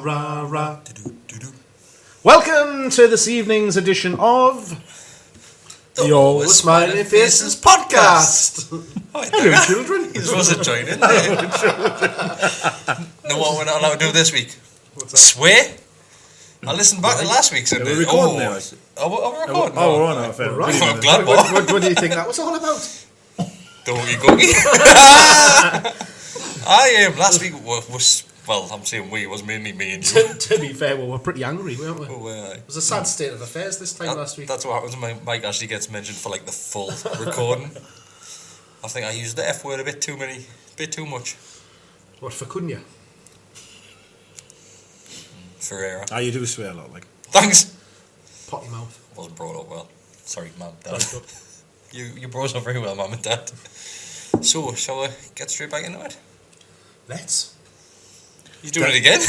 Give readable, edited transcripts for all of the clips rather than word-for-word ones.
rah, rah. Welcome to this evening's edition of the Always Smiling Faces podcast. Hello, children. You're supposed to join in. Know what we're not allowed to do this week? Swear? I listened back to last week's. We're recording now. We're recording. Oh, we're on. Fair. Right. I'm glad. What do you think that was all about? Doggy googie. Last week was, well, I'm saying we, it was mainly me and you. To be fair, we were pretty angry, weren't we? It was a sad state of affairs this time last week. That's what happens when my mic actually gets mentioned for like the full recording. I think I used the F word a bit too much. What for, couldn't you? Ferreira. You do swear a lot, like. Thanks. Potty mouth. Wasn't brought up well. Sorry, Mum, Dad. You brought us up very well, Mum and Dad. So, shall we get straight back into it? Let's. You doing it again?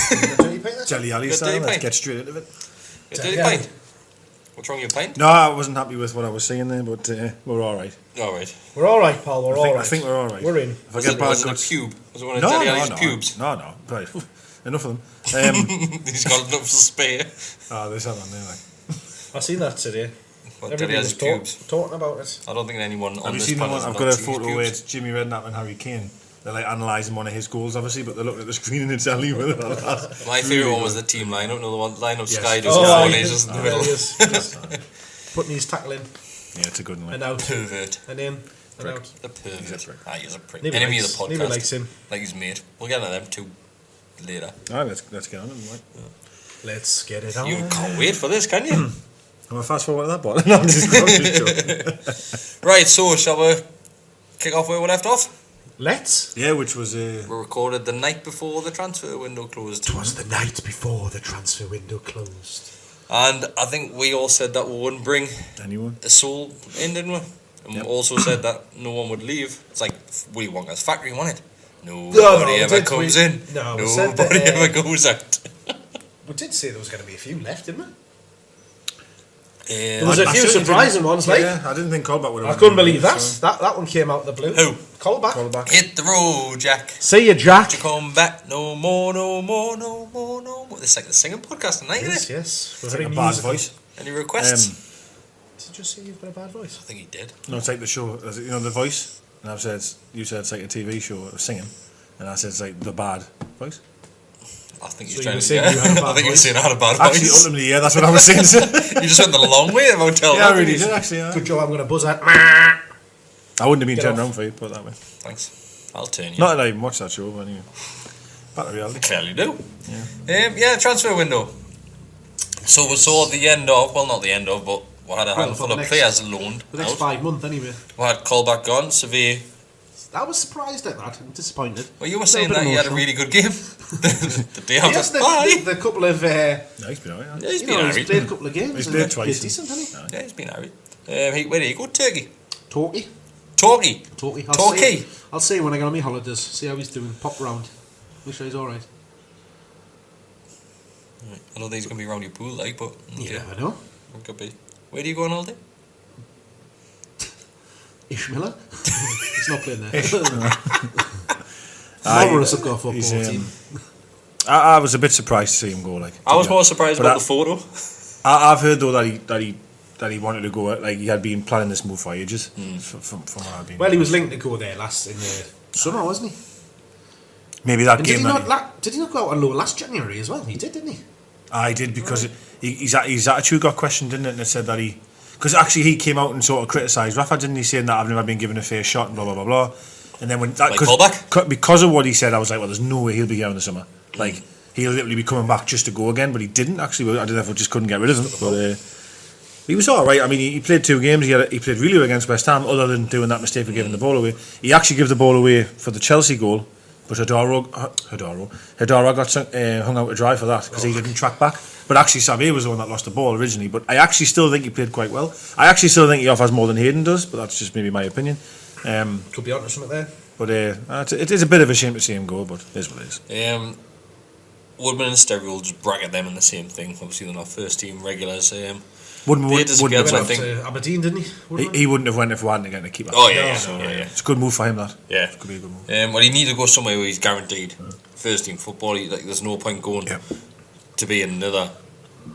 Jelly Ali style, let's get straight into it. Dirty pint? What's wrong with your pint? No, I wasn't happy with what I was saying there, but we're alright. Alright. We're alright, pal, we're alright. I think we're alright. We're in. If Was it a pube? Was it one of Jelly Ali's pubes? No. Right. Enough of them. He's got enough to spare. There's that on there, like. I seen that today. What, Jelly Ali's pubes? Talking about it. I don't think anyone on Have you this seen the panel one? I've got a photo where it's Jimmy Redknapp and Harry Kane. They're like analysing one of his goals, obviously, but they're looking at the screen and it's Ali with it. My favourite one was the team lineup. No, the one lineup Sky does just in the middle. Putting his tackle in. Yeah, it's a good one. And out. Pervert. And in. And out. The pervert. He's a prick. Neither Enemy likes, of the podcast. Neither likes him. Like his mate. We'll get into them too later. Alright, let's get on it. Like. Let's get it on. You can't wait for this, can you? I'm a fast forward to that part. No, I'm just joking. Right, so shall we kick off where we left off? Let's. Yeah, which was We recorded the night before the transfer window closed. It was the night before the transfer window closed. And I think we all said that we wouldn't bring anyone a soul in, didn't we? And we also said that no one would leave. It's like Willy Wonka's factory, wasn't it? Nobody ever comes in. No, nobody ever goes out. We did say there was going to be a few left, didn't we? There was a few surprising ones, like. Yeah, I didn't think Colback would have. I couldn't believe that. So. That one came out of the blue. Who? Colback. Hit the road, Jack. See you, Jack. To come back no more. This is like the singing podcast tonight, isn't it? Yes. It's like a bad voice. Any requests? Did you just say you've got a bad voice? I think he did. No, it's like the show, you know, The Voice. And you said it's like a TV show of singing. And I said it's like the bad voice. I think so you're trying to say. I think you're saying I had a bad voice. Actually, ultimately, yeah, that's what I was saying. You just went the long way about telling I really did, actually. Yeah. Good job, I'm going to buzz that. I wouldn't have been turned around for you, put it that way. Thanks. I'll turn you. Not that I even watched that show, but anyway. Back to reality. Clearly do. Yeah. Transfer window. So we saw the end of, well, not the end of, but we had a handful of players loaned. The next 5 months, anyway. We had Colback gone, Sevilla. I was surprised at that. I'm disappointed. Well, you were saying that he had a really good game. the day after. Yes, the couple of. Yeah, he's been alright. Yeah, he's been alright. He's played a couple of games. He's played twice. He's decent, hasn't he? Yeah, he's been alright. Where did he go? Turkey. Torquay. I'll see when I go on my holidays. See how he's doing. Pop round. Make sure he's alright. I don't think he's going to be around your pool, like, but. Okay. Yeah, I know. It could be. Where do you go on holiday? Ishmael. He's not playing there. Marvellous a football team. I was a bit surprised to see him go. Like I was more surprised about the photo. I've heard though that he wanted to go. Like he had been planning this move for ages. From what I've been. Well, he was linked to go there in the summer, wasn't he? Maybe that and game. Did he not go out on loan last January as well? He did, didn't he? I did because his attitude got questioned, didn't it? And it said that because actually he came out and sort of criticised Rafa, didn't he, saying that I've never been given a fair shot and blah blah blah blah. And then when that because of what he said, I was like, well, there's no way he'll be here in the summer. Like he'll literally be coming back just to go again, but he didn't actually. I don't know if we just couldn't get rid of him, but he was all right. I mean, he played 2 games. He played really well against West Ham, other than doing that mistake of giving the ball away. He actually gave the ball away for the Chelsea goal, but Hidaro got hung out to dry for that because he didn't track back. But actually, Xavier was the one that lost the ball originally. But I actually still think he played quite well. I actually still think he offers more than Hayden does, but that's just maybe my opinion. Could be onto something there. But it is a bit of a shame to see him go, but it is what it is. Woodman and Sterry will just bracket them in the same thing. Obviously, they're not first team regulars. Woodman went to Aberdeen, didn't he? He wouldn't have went if we hadn't again to keep up. Oh yeah, It's a good move for him. That it could be a good move. Well, he needs to go somewhere where he's guaranteed first team football. There's no point going to be another.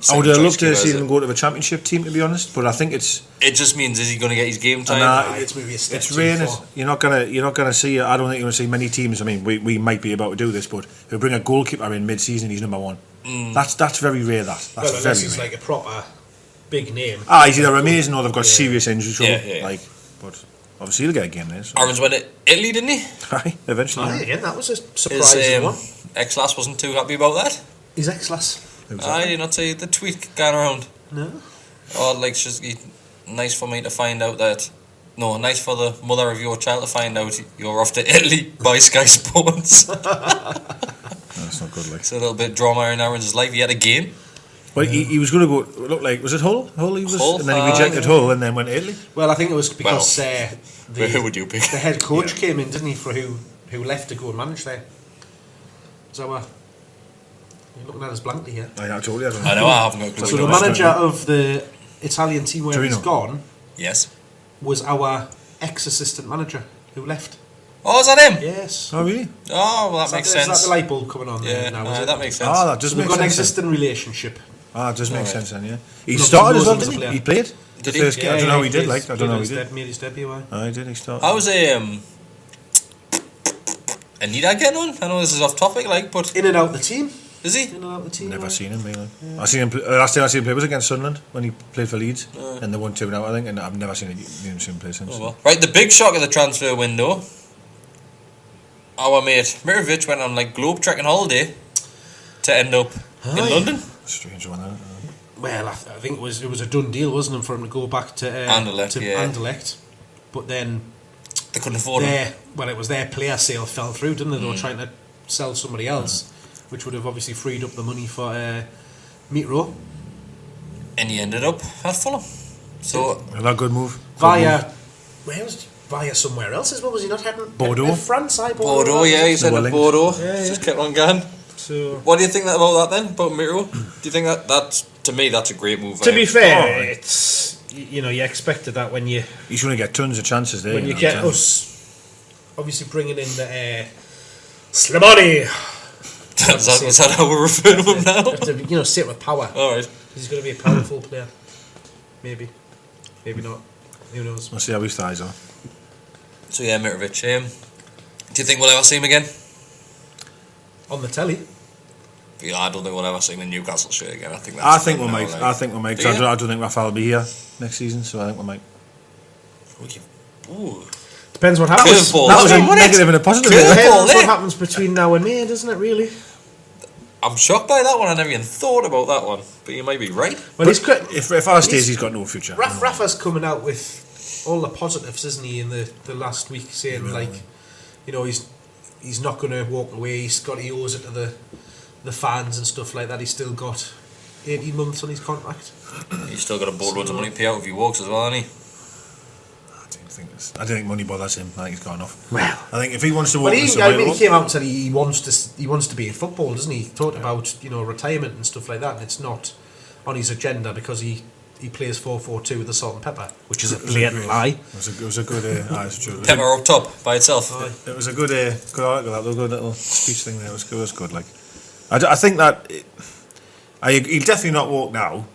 I would have loved to see him go to the championship team, to be honest. But I think it just means, is he going to get his game time? It's maybe a step it's raining. You're not gonna see. I don't think you're gonna see many teams. I mean, we might be able to do this, but who bring a goalkeeper in mid-season, he's number one. That's very rare. That's unless he's like a proper big name. He's either amazing or they've got serious injury trouble. But obviously he'll get a game there. So. Aaron's went to Italy, didn't he? Aye, eventually. Again, that was a surprising one. Ex-lass wasn't too happy about that. His ex-lass. I did not see the tweet going around. No. Just nice for me to find out that. No, nice for the mother of your child to find out you're off to Italy by Sky Sports. That's not good. Like it's a little bit drama in Aaron's life. He had a game. Well, he was going to go. Look like was it Hull? Hull he was, Hull, and then he rejected Hull, and then went to Italy. Well, I think it was because who would you pick? The head coach came in, didn't he, for who left to go and manage there. So you're looking at us blankly here. I told you. I know. I haven't got a clue. So the manager of the Italian team where he's gone, yes, was our ex-assistant manager who left. Oh, is that him? Yes. Oh, really? Oh, well, that makes sense. Is that the light bulb coming on there now? That makes sense. Oh, that does make sense. We've got an existing relationship. It does make sense then, yeah. He started as well, didn't he? He played? Did he? I don't know how he did, I don't know how he did. Made his debut, he did, he started. How was Kenedy getting on? I know this is off topic, but... In and out the team. Is he? In and out the team. Never seen him, really. Yeah. Last time I seen him play was against Sunderland, when he played for Leeds, and they won 2-0, I think, and I've never seen him play since. Oh, well. Right, the big shock of the transfer window... Our mate Mirovic went on globe-trekking holiday to end up in London. Strange one, isn't it? Well, I think it was a done deal, wasn't it, for him to go back to Anderlecht. But then they couldn't afford him. Well, it was their player sale fell through, didn't it? They were trying to sell somebody else, which would have obviously freed up the money for Mitro. And he ended up at Fulham. So a good move. Via somewhere else as well, was he not heading? Bordeaux. France, Bordeaux, yeah, he said at Bordeaux. Yeah. Just kept on going. So, what do you think about that then, about Mitro? Do you think that's, to me, that's a great move? To be fair, it's, you expected that when you... He's going to get tons of chances there. When you get us, obviously bringing in the Slimani. Is that how we're referring to him now? You have to, sit with power. Alright. He's going to be a powerful player. Maybe not. Who knows? We'll see how his thighs are. So yeah, Mitrovic. Do you think we'll ever see him again? On the telly? Yeah, I don't think we'll ever see him in Newcastle shirt again. I think we might. I think we might. I don't think Rafael will be here next season, so I think we might. Depends what happens. That was a negative and a positive. Depends what happens between now and May, doesn't it, really? I'm shocked by that one. I never even thought about that one. But you might be right. Well, if our stays, he's got no future. Rafa's coming out with all the positives, isn't he, in the last week, saying he's not going to walk away. He owes it to the fans and stuff like that. He's still got 18 months on his contract. He's still got a boatload of money payout if he walks as well, hasn't he? I don't think money bothers him. I think he's gone off. Well, I think if he wants to walk, he came out and said he wants to be in football, doesn't he? He talked about retirement and stuff like that, and it's not on his agenda because he plays 4-4-2 with the salt and pepper, which is a blatant lie. It was a good pepper up top by itself. It was a good article, that good little speech thing there. It was good. I think that he'll definitely not walk now.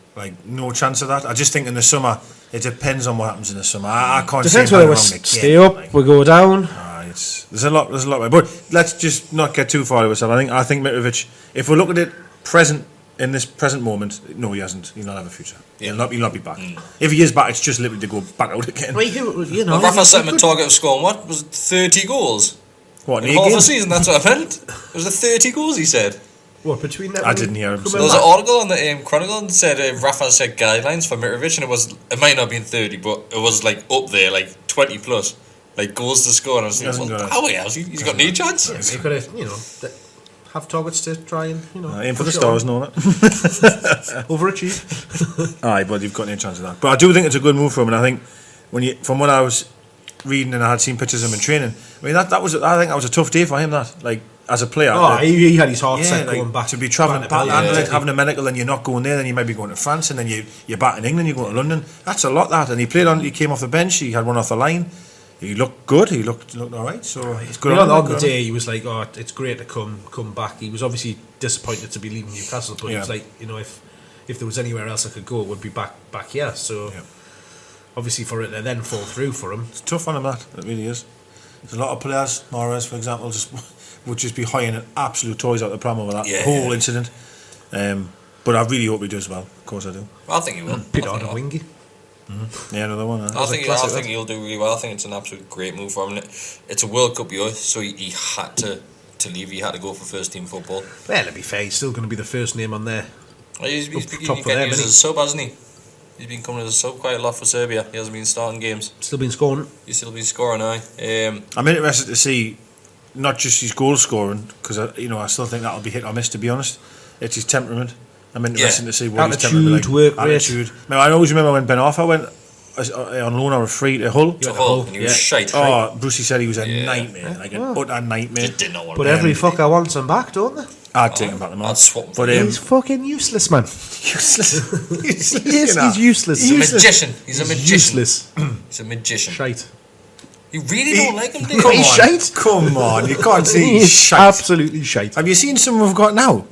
No chance of that. I just think in the summer it depends on what happens in the summer. I can't depends see whether we stay up, we go down. There's a lot. But let's just not get too far of ourselves. I think Mitrovic, if we look at it in this present moment, no, he hasn't. He'll not have a future. He'll not be back. If he is back, it's just literally to go back out again. Rafa set him a target of scoring, what? Was it 30 goals? What, in half a season, that's what I meant. It was 30 goals, he said. What, between that? I didn't hear him. There was an article on the Chronicle that said Rafa set guidelines for Mitrovic, and it might not have been 30, but it was up there, 20 plus. Goals to score. And I was thinking, he's got no chance. Yeah, you've got to, have targets to try and, aim for the stars and all that. Overachieve. Aye, but you've got no chance of that. But I do think it's a good move for him, and I think from what I was reading and I had seen pictures of him in training, I think that was a tough day for him, as a player. He had his heart set going back. To be travelling back and having a medical, and you're not going there, then you might be going to France, and then you're back in England, you're going to London. That's a lot, that. And he came off the bench, he had one off the line. he looked good. He looked all right. So it's good. On the day, he was like, "Oh, it's great to come back." He was obviously disappointed to be leaving Newcastle, but he was like, if there was anywhere else I could go, it would be back here. So obviously, for it to then fall through for him, it's tough on him. That it really is. There's a lot of players, Mahrez, for example, would just be hiring absolute toys out the pram over that whole incident. But I really hope he does well. Of course I do. I think he will. Peter on a wingy. Yeah, another one. I think he'll do really well. I think it's an absolute great move for him. It's a World Cup year, so he had to leave. He had to go for first team football. Well, to be fair, he's still going to be the first name on there. He's been getting used as a sub, hasn't he? He's been coming as a sub quite a lot for Serbia. He hasn't been starting games. Still been scoring. He's still been scoring, aye. I'm interested to see not just his goal scoring, because I still think that'll be hit or miss. To be honest, it's his temperament. I'm interested to see what his temperament work attitude. Now, I always remember when Ben Arthur went on loan or a free to Hull. And he was shite. Oh, Brucey said he was a nightmare, an utter nightmare. Just did not want but every fucker wants him back, don't they? I'd take him back. I'd swap him. But he's fucking useless, man. Useless. He's useless. He's a magician. He's a magician. Useless. He's a magician. Shite. You really don't like him, do you? Come He's on, shite. Come on, you can't say He's he's shite. absolutely shite. Have you seen some we've got now?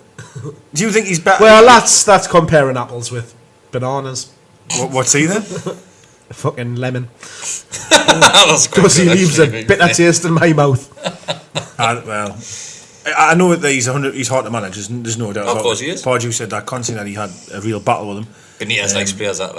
Do you think he's better? Well, that's comparing apples with bananas. What's he then? A fucking lemon. Because he leaves a bitter taste in my mouth. Well, I know that he's hard to manage. There's no doubt about it. Of course he is. Pardew said that constantly that he had a real battle with him. Benitez likes players that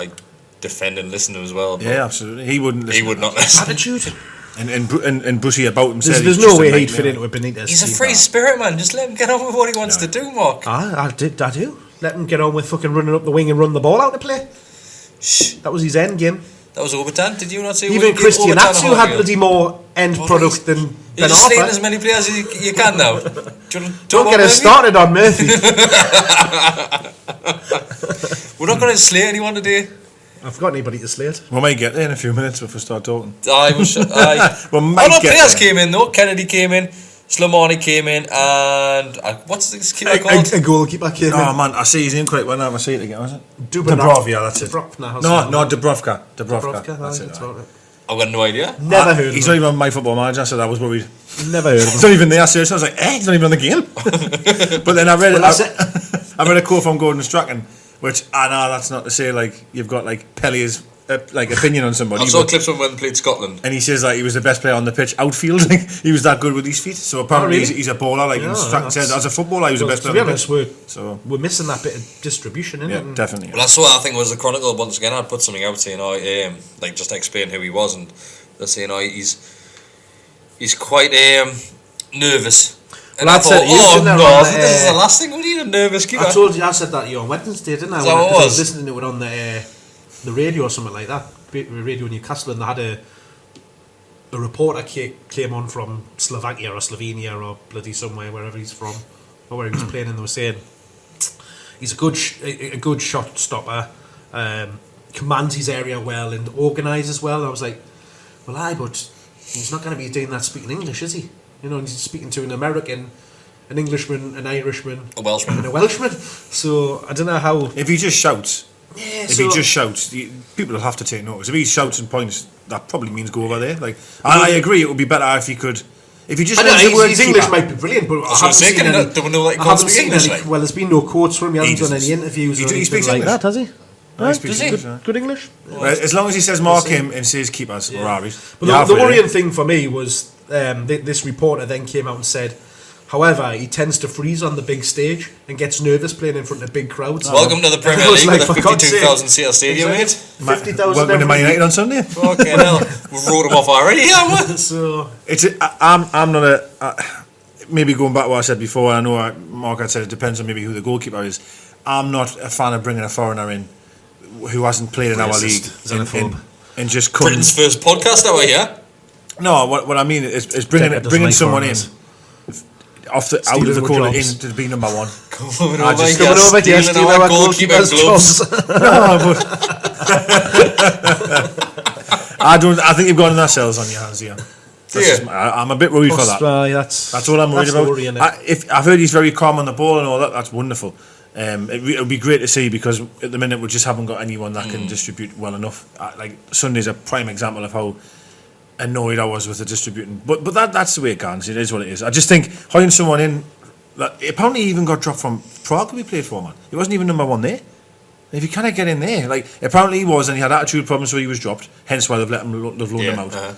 defend and listen to him as well. Yeah, absolutely. He wouldn't listen. He would not listen. Attitude. And Brucey about him said There's no way he'd fit into a Benitez. He's a free spirit, man. Just let him get on with what he wants to do, Mark. I do. Let him get on with fucking running up the wing and run the ball out of play. Shh. That was his end game. That was Overton. Did you not see? Even Christian Atsu had bloody more end product than You're just slating as many players as you can now. Don't get us started on Murphy. We're not going to slate anyone today. I've got anybody to slate. We might get there in a few minutes if we start talking. Players came in though. Kennedy came in, Slimani came in, and what's this keeper called? A goalkeeper came in. Oh man, I see his name correct. When I see it again, was it? Dubrov, yeah, that's it. Dubrovka. Dubrovka. That's it. Right. I've got no idea. Never heard of him. He's not even on My Football Manager, so I was worried. Never heard of him. He's not even there. So I was like, he's not even on the game. But then I read I read a quote from Gordon Strachan, which I know that's not to say you've got Pellé's opinion on somebody. I saw clips from when he played Scotland, and he says he was the best player on the pitch outfield. He was that good with his feet. So apparently he's a bowler. Strachan said as a footballer he was the best player. To be honest, we're missing that bit of distribution, innit? Yeah, definitely. Well, that's what I think was the Chronicle once again. I'd put something out saying, just to explain who he was, and they're saying, he's quite nervous. And I thought, this is the last thing we need, a nervous keeper. I told you, I said that to you on Wednesday, didn't I? Is that what it was? I was listening to it on the radio or something like that, Radio Newcastle, and they had a reporter came on from Slovakia or Slovenia or bloody somewhere, wherever he's from, or where he was playing, and they were saying he's a good shot stopper, commands his area well and organises well. And I was like, well, but he's not going to be doing that speaking English, is he? He's speaking to an American, an Englishman, an Irishman, a Welshman, and a Welshman. So I don't know how. If he just shouts, he just shouts, people will have to take notice. If he shouts and points, that probably means go over there. I agree, it would be better if he could. If he just his English might be brilliant, but I haven't seen any. Well, there's been no quotes from him. He hasn't done any interviews or anything like that, has he? Does he? Good English. Well, as long as he says mark him and says keepers, Ferraris. But the worrying thing for me was this reporter then came out and said, however, he tends to freeze on the big stage and gets nervous playing in front of big crowds. Welcome to the Premier League with a 52,000 seat stadium, mate. 50,000. Welcome to Man United on Sunday. Fucking hell, we've wrote him off already, haven't we? So I'm not maybe going back to what I said before. I know Mark had said it depends on maybe who the goalkeeper is. I'm not a fan of bringing a foreigner in who hasn't played in our league and just come. Britain's first podcast hour here. No, what I mean is bringing someone in out of the corner in to be number one. Coming over here, stealing our goalkeeper's gloves. No, but I think you've got enough cells on your hands here. I'm a bit worried for that. That's all I'm worried about. If I've heard he's very calm on the ball and all that, that's wonderful. It would be great to see, because at the minute we just haven't got anyone that can distribute well enough. Sunday's a prime example of how annoyed I was with the distributing. But that's the way it goes. It is what it is. I just think hiring someone in that apparently he even got dropped from Prague we played for, man. He wasn't even number one there. If you cannot get in there, like apparently he was, and he had attitude problems, so he was dropped. Hence why they've loaned him out.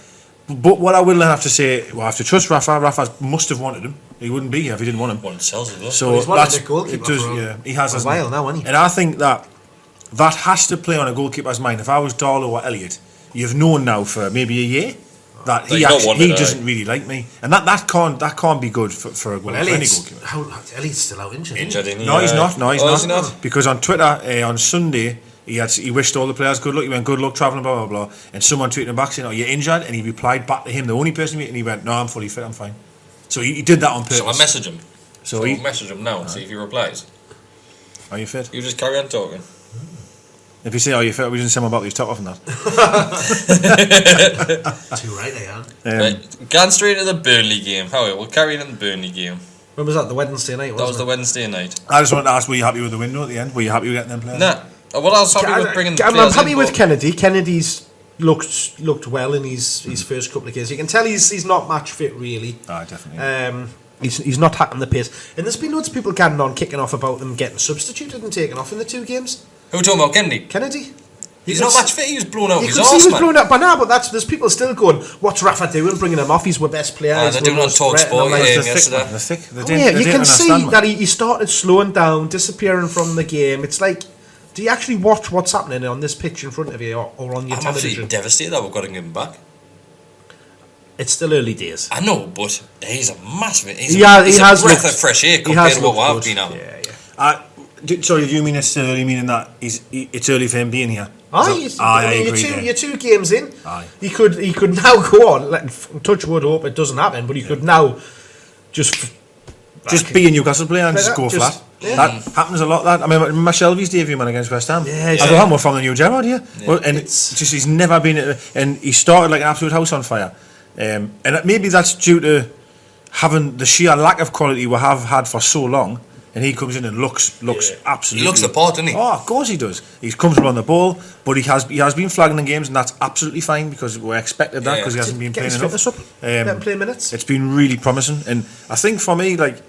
But what I will have to say, well, I have to trust Rafa. Rafa must have wanted him. He wouldn't be here if he didn't want him. Well, sells it, so he's wanted a goalkeeper he has a while now, hasn't he? And I think that has to play on a goalkeeper's mind. If I was Darlow or Elliott, you've known now for maybe a year that he doesn't really like me, and that can't be good for any goalkeeper. Elliott's still out injured. No, he's not. No, he's not. Because on Twitter on Sunday he wished all the players good luck. He went, good luck travelling, blah blah blah. And someone tweeted him back saying, "Oh, you're injured," and he replied back to him, the only person, and he went, "No, I'm fully fit. I'm fine." So he did that on purpose. So I message him. I'll message him now and see if he replies. Are you fit? You just carry on talking. If you say, "Are you fit?" we didn't say about these top off and that. Too right they are. Right, going straight to the Burnley game. However, we'll carry on the Burnley game. When was that? The Wednesday night. That was the Wednesday night. I just wanted to ask: were you happy with the window at the end? Were you happy with getting them players? Nah. Well, I was happy with bringing. I'm happy with Kenedy. Kenedy's looked well in his first couple of games. You can tell he's not match fit really. Definitely. He's not hitting the pace. And there's been loads of people kicking off about them getting substituted and taken off in the 2 games. Who are we talking about? Kennedy. He's not match fit. He was blown out of his arse, man. He was blown out by now, but there's people still going, what's Rafa doing, bringing him off? He's our best player. They're doing on Talk Sport yesterday. You can see that he started slowing down, disappearing from the game. It's like, do you actually watch what's happening on this pitch in front of you or on your television? I'm absolutely devastated that we've got to give him back. It's still early days. I know, but he's a massive... He's he a breath looked, of fresh air compared to what I've been having. Yeah. Sorry, do you mean it's still early, meaning that it's early for him being here? I agree. You're 2 games in. He could now go on. Touch wood, hope it doesn't happen, but he could now just be a Newcastle player and just go flat. Yeah. That happens a lot. I mean, Shelby's debut man against West Ham. I thought I'm more from the new Gerrard here. Yeah. Well, and it's just he's never been, and he started like an absolute house on fire. And maybe that's due to having the sheer lack of quality we have had for so long. And he comes in and looks absolutely. He looks the part, doesn't he? Oh, of course he does. He's comfortable on the ball, but he has been flagging in games, and that's absolutely fine because we expected that because he hasn't been playing enough. Let him play minutes. It's been really promising, and I think for me, like,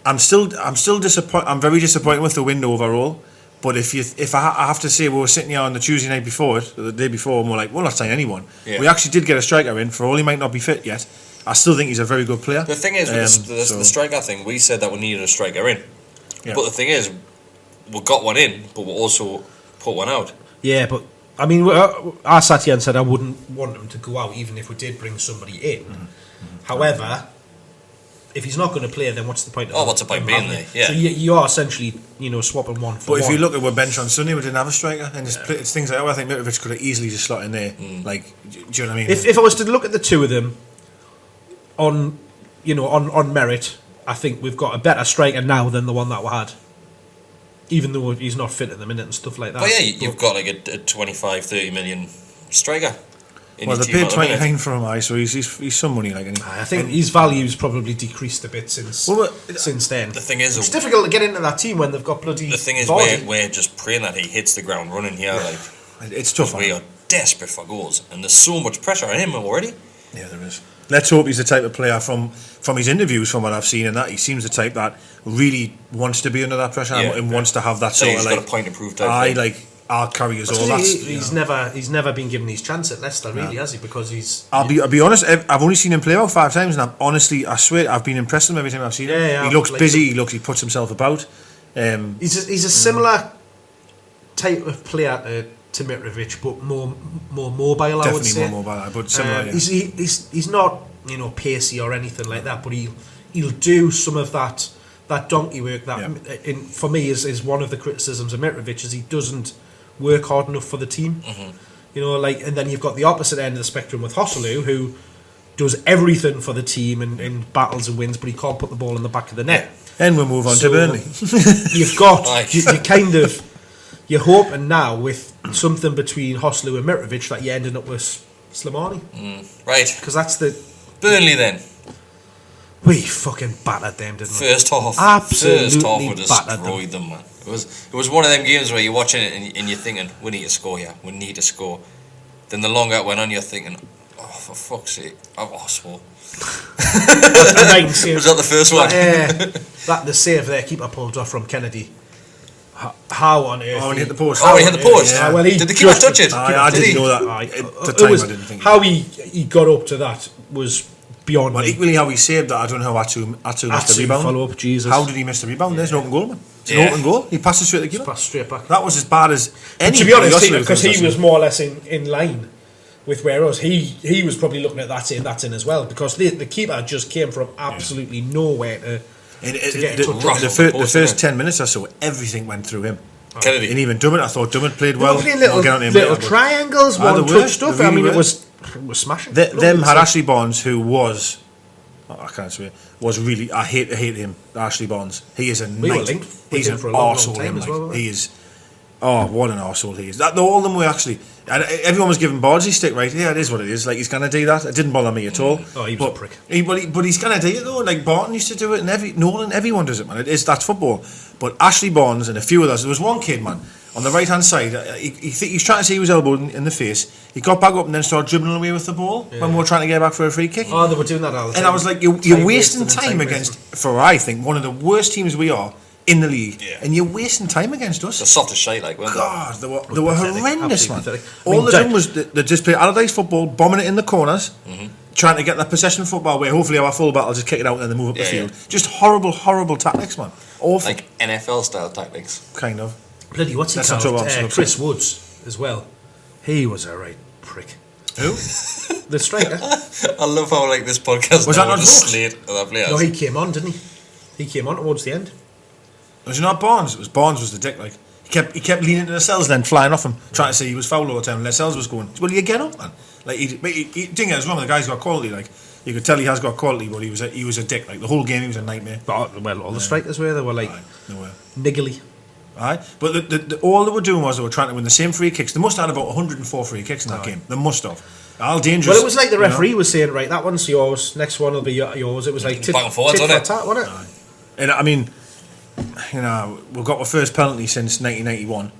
I'm still disappointed. I'm very disappointed with the window overall. But if I have to say, we were sitting here on the Tuesday night before it, the day before, and we're like, we'll not sign anyone. Yeah. We actually did get a striker in, for all he might not be fit yet. I still think he's a very good player. The thing is, with the striker thing, we said that we needed a striker in. Yeah. But the thing is, we got one in, but we also put one out. Yeah, but I mean, I sat here and said I wouldn't want him to go out, even if we did bring somebody in. Mm-hmm. However, if he's not going to play, then what's the point? What's the point being there? Yeah. So you are essentially, swapping one for one. But if you look at our bench on Sunday, we didn't have a striker, and it's things like that. I think Mitrovic could have easily just slot in there. Like, do you know what I mean? If I was to look at the two of them on merit, I think we've got a better striker now than the one that we had, even though he's not fit at the minute and stuff like that. But you've got like a 25-30 million striker. Well, they paid 29 for him, so he's some money. Like, I think his value's probably decreased a bit since then. The thing is, it's difficult to get into that team when they've got bloody. The thing is, we're just praying that he hits the ground running here. Like, it's tough. We are desperate for goals, and there's so much pressure on him already. Yeah, there is. Let's hope he's the type of player from his interviews, from what I've seen, and that he seems the type that really wants to be under that pressure and wants to have that sort of got a point to prove. I'll carry us all. He's never been given his chance at Leicester, really, has he? Because he's. I'll be honest. I've only seen him play about 5 times, and I swear I've been impressed with him every time I've seen him. Yeah, he looks busy. He puts himself about. He's a similar type of player to Mitrovic, but more mobile. Definitely I would say. More mobile, but similar. He's not pacey or anything like that, but he'll do some of that donkey work that for me is one of the criticisms of Mitrovic, is he doesn't work hard enough for the team. And then you've got the opposite end of the spectrum with Hosselu, who does everything for the team and battles and wins, but he can't put the ball in the back of the net. And we'll move on to Burnley. You've got you kind of, you're hoping now with something between Hosselu and Mitrovic that you're ending up with Slimani. Right. Because that's the... Burnley then. We fucking battered them, didn't we? First half we destroyed them, man. It was one of them games where you're watching it and you're thinking, we need to score here, we need to score. Then the longer it went on, you're thinking, oh for fuck's sake. Oh, I swore. Was that the first one? That the save there, keeper pulled off from Kenedy. How on earth? Oh, he hit the post. Oh, he hit the post. Yeah. Well, did the keeper touch it? I didn't know that. At the time, I didn't think. How he got up to that was beyond. Well, equally how he saved that, I don't know how Atu missed the rebound. Follow up, Jesus. How did he miss the rebound? There's an open goal, man. It's an open goal. He passed it straight to the keeper. Passed straight back. That was as bad as any. But to be honest, because he was more or less in line with where us. He was probably looking at that's in as well, because the keeper just came from absolutely nowhere to get the first 10 minutes or so, everything went through him. Kenedy. And even Dummett, I thought Dummett played well. Little triangles, one touch stuff. I mean, it was smashing. Them had Ashley Barnes, who was, I can't say, was really. I hate him, Ashley Barnes. He is a knight. He's an arsehole. Well, he is. Oh, what an arsehole he is. All of them were actually. And everyone was giving Barnes his stick, right? Yeah, it is what it is. Like, he's going to do that. It didn't bother me at all. Oh, he was a prick. But he's going to do it though. Like, Barton used to do it, and everyone does it, man. That's football. But Ashley Barnes and a few others. There was one kid, man, on the right hand side. He's trying to say he was elbowed in the face. He got back up and then started dribbling away with the ball when we were trying to get back for a free kick. Oh, they were doing that all the time. And I was like, you're wasting time against, for I think, one of the worst teams we are in the league, and you're wasting time against us. The softest shite, like, weren't God, they were horrendous, man. Pathetic. All they done was they just play Allardyce football, bombing it in the corners, trying to get that possession football where hopefully our fullback will just kick it out and then they move up the field. Just horrible tactics, man. Awful. Like NFL style tactics. Kind of. Bloody, what's he called? Chris Woods as well. He was a right prick. Who? The striker. I love how like this podcast was that not slate of that players. No, he came on, didn't he? He came on towards the end. Was it not Barnes? It was Barnes was the dick. Like he kept leaning to the cells, then flying off him, trying to say he was foul all the time. And Lascelles was going, "Will you get up, man?" Like he didn't get us wrong. The guy's got quality. Like you could tell he has got quality, but he was a dick. Like the whole game, he was a nightmare. But, well, all the strikers were. They were like niggly. Aye, but all they were doing was they were trying to win the same free kicks. They must have had about 104 free kicks in that game. They must have. All dangerous. Well, it was like the referee was saying, right, that one's yours, next one will be yours. It was like back and forwards, wasn't it? Wasn't it? And I mean, you know, we've got our first penalty since 1991,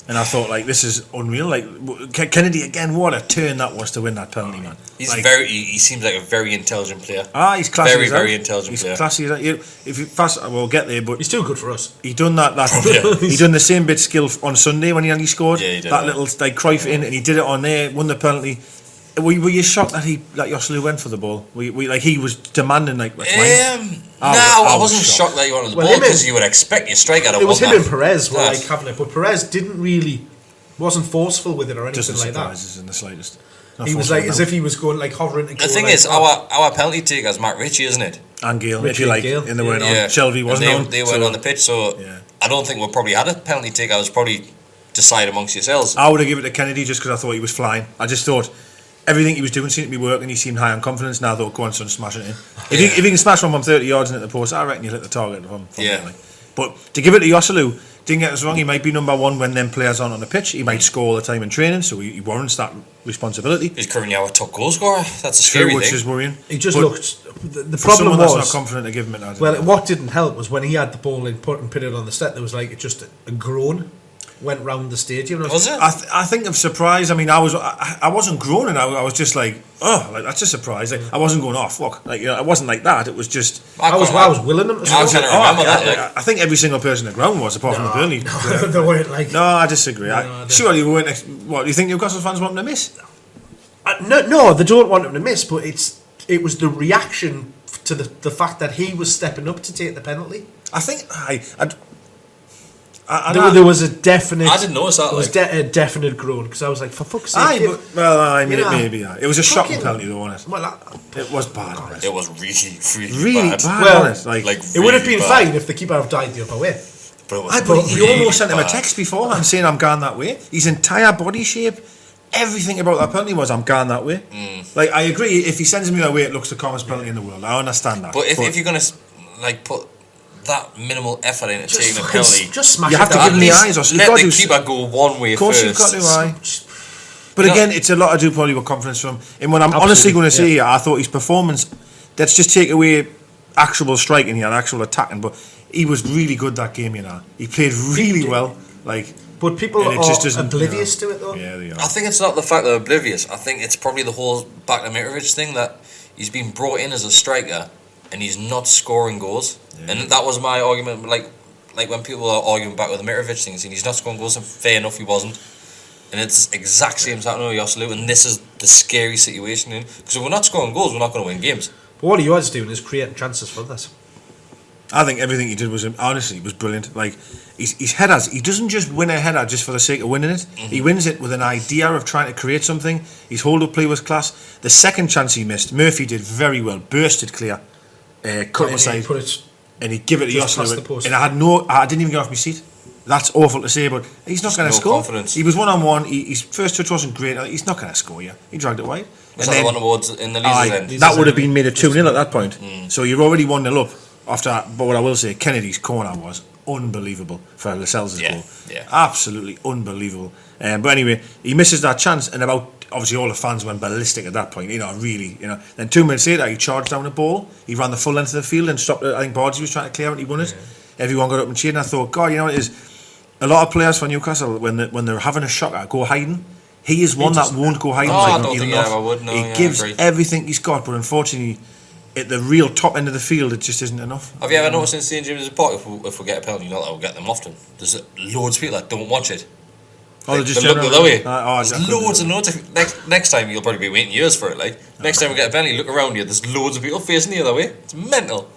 and I thought, like, this is unreal. Like Kenedy again, what a turn that was to win that penalty, man. He's he seems like a very intelligent player. He's classy. Very intelligent player. He's classy. If you fast, we'll get there. But he's too good for us. He done that. He done the same bit skill on Sunday when he only scored. Yeah, he did that little like Cruyff in, and he did it on there, won the penalty. Were you shocked that Joselu went for the ball? Like he was demanding like. I wasn't shocked that he wanted the ball because you would expect your striker to. It was him and Perez were like having it, but Perez wasn't forceful with it or anything like that. In the slightest. He was like as if he was going like hovering. The thing is, our penalty taker is Matt Ritchie, isn't it? And Gale, if you like, and they weren't on. Shelby wasn't on. They weren't on the pitch, so I don't think we probably had a penalty taker. I was probably decide amongst yourselves. I would have given it to Kenedy just because I thought he was flying. I just thought. Everything he was doing seemed to be working. He seemed high on confidence. Now I thought, go on, son, smash it in. If he can smash one from 30 yards and hit the post, I reckon he'll hit the target from there. Like. But to give it to Joselu, didn't get us wrong. He might be number one when them players aren't on the pitch. He might score all the time in training, so he warrants that responsibility. He's currently our top goal scorer. That's a scary thing. Which is worrying. He just looked. The problem was that's not confident to give him it. Well, what didn't help was when he had the ball and put it on the set. There was like just a groan. Went round the stadium. Was it? I think of surprise. I mean, I wasn't groaning. I was just like, oh, like that's a surprise. Like, I wasn't going, oh fuck. Like it wasn't like that. It was just. I was willing them. I think every single person on the ground was, apart from the Burnley. They weren't like. No, I disagree. Surely we weren't. What do you think Newcastle fans want them to miss? No, they don't want them to miss. But it was the reaction to the fact that he was stepping up to take the penalty. I think there was a definite. I didn't notice that. There was a definite groan because I was like, for fuck's sake. Maybe. It was a shocking penalty, though, wasn't it? Well, it was bad. It was really bad. Well, it would have been fine if the keeper had died the other way. But he almost sent him a text beforehand saying, "I'm going that way." His entire body shape, everything about that penalty was, "I'm going that way." Like I agree. If he sends me that way, it looks the calmest penalty in the world. I understand that. But if you're gonna like put that minimal effort in taking a penalty, just smash you have to give him the eyes. Or let the keeper go one way. Of course, you've got to. But again, it's a lot to do probably with confidence from him. And what I'm honestly going to say here, I thought his performance. Let's just take away actual striking here, actual attacking. But he was really good that game. You know, he played really well. Like But people and it are just doesn't, oblivious to it, though. Yeah, they are. I think it's not the fact they're oblivious. I think it's probably the whole back to Mitrovic thing, that he's been brought in as a striker and he's not scoring goals. Yeah. And that was my argument. Like when people are arguing back with the Mitrovic thing, saying he's not scoring goals, and fair enough, he wasn't. And it's the exact same as happening with Joselu, and this is the scary situation. Because if we're not scoring goals, we're not going to win games. But what he was doing is creating chances for this. I think everything he did was, honestly, was brilliant. Like, his headers, he doesn't just win a header just for the sake of winning it. Mm-hmm. He wins it with an idea of trying to create something. His hold-up play was class. The second chance he missed, Murphy did very well. Bursted clear, cut inside, and he give it to Joselu. And I didn't even get off my seat. That's awful to say, but he's not going to score. Confidence. He was one-on-one. His first touch wasn't great. He's not going to score. Yeah, he dragged it wide. Was that the one awards in the Leeds end? That would have been made a 2-0 at that point. So you're already 1-0 up after that. But what I will say, Kennedy's corner was unbelievable for Lascelles' goal. Yeah. Absolutely unbelievable. But anyway, he misses that chance, and obviously all the fans went ballistic at that point. Really. Then 2 minutes later, he charged down the ball. He ran the full length of the field and stopped it. I think Bargy was trying to clear it. He won it. Everyone got up and cheered. And I thought, God, what it is. A lot of players for Newcastle, when they're having a shocker, go hiding. He is one that won't go hiding. I don't think he ever would. No, he gives everything he's got, but unfortunately, at the real top end of the field, it just isn't enough. Have you ever noticed in St James's Park, if we get a penalty, not that we'll get them often, there's loads of people that don't watch it. Oh, they just look the other way. There's loads and loads of next time you'll probably be waiting years for it. Next time we get a penalty, look around you. There's loads of people facing the other way. It's mental.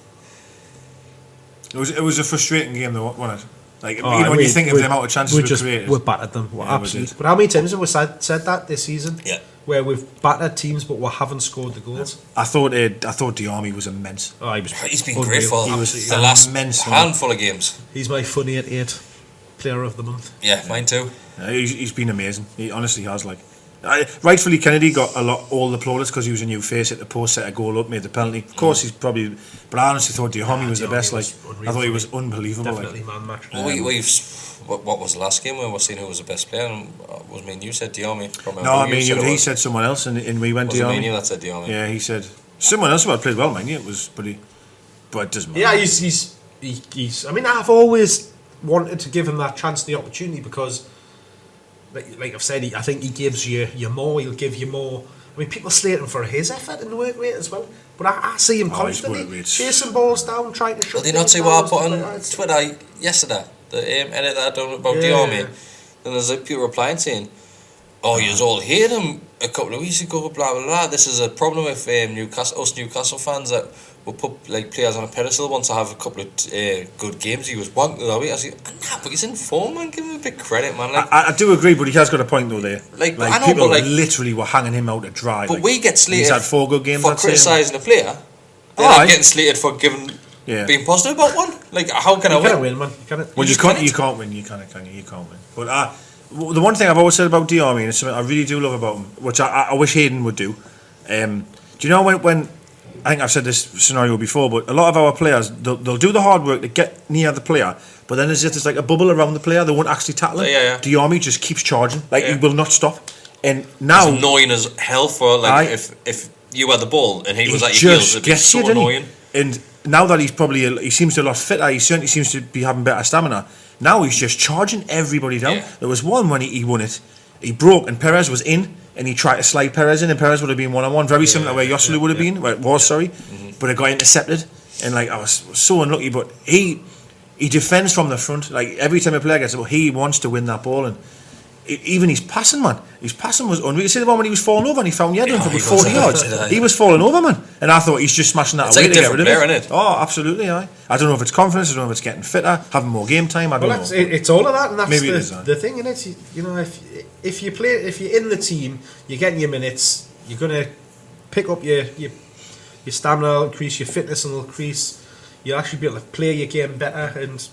It was a frustrating game, though, wasn't it? When you think of the amount of chances we've created. We've battered them. Absolutely. But how many times have we said that this season? Yeah. Where we've battered teams, but we haven't scored the goals. I thought Diarmi was immense. He's been great for the last handful of games. He's my funny at 8 player of the month. Yeah, mine too. He's been amazing. He honestly has. Rightfully, Kenedy got all the plaudits because he was a new face at the post, set a goal up, made the penalty. Of course, he's probably. But I honestly thought Diarmi was the best. I thought he was unbelievable. Definitely man match. What was the last game when we were seeing who was the best player? And was me and you said Diarmi? He said someone else, and we went Diarmi. Was it me and you that said Diarmi? Yeah, he said someone else who had played well. Mind you, but it doesn't matter. Yeah, he's. I mean, I've always wanted to give him that chance, the opportunity, because. Like I've said, I think he gives you more. He'll give you more. I mean, people slate him for his effort and work rate as well. But I see him constantly chasing balls down, trying to shut. Did you not see what I put on Twitter yesterday? The edit that I done about Diarmi. And there's people replying saying, "Oh, you all hate him a couple of weeks ago, blah blah blah. This is a problem with Newcastle fans that will put players on a pedestal once I have a couple of good games. He was one that way." I said, "Nah, but he's in form, man. Give him a big credit, man." I do agree, but he has got a point though there. I know, people but literally were hanging him out to dry. But we get slated. He's had 4 good games for criticising a player. Then I'm getting slated for being positive about one. How can I win? You can't win, man. You can't win. You can't win. But the one thing I've always said about Diarmi, and it's something I really do love about him, which I wish Hayden would do. Do you know when I think I've said this scenario before, but a lot of our players they'll do the hard work to get near the player, but then there's like a bubble around the player. They won't actually tackle him. Yeah. Diarmi just keeps charging, he will not stop. And now it's annoying as hell for if you had the ball and he was at your heels, it'd be so annoying. And now that he seems to a lot fitter, he certainly seems to be having better stamina. Now he's just charging everybody down. There was one when he won it, he broke and Perez was in, and he tried to slide Perez in, and Perez would have been one-on-one, very similar to where Joselu would have been, where it was, but it got intercepted, and I was so unlucky. But he defends from the front. Every time a player gets the ball, he wants to win that ball, and even his passing was unreal. You see the one when he was falling over and he found Yedlin for 40 yards. He was falling over, man, and I thought he's just smashing that away to get rid of it. Isn't it? Oh, absolutely. I don't know if it's confidence. I don't know if it's getting fitter, having more game time. I don't know. It's all of that, and that's Maybe the thing, isn't it? If you're in the team, you're getting your minutes. You're gonna pick up your stamina, will increase your fitness, and will increase. You'll actually be able to play your game better, and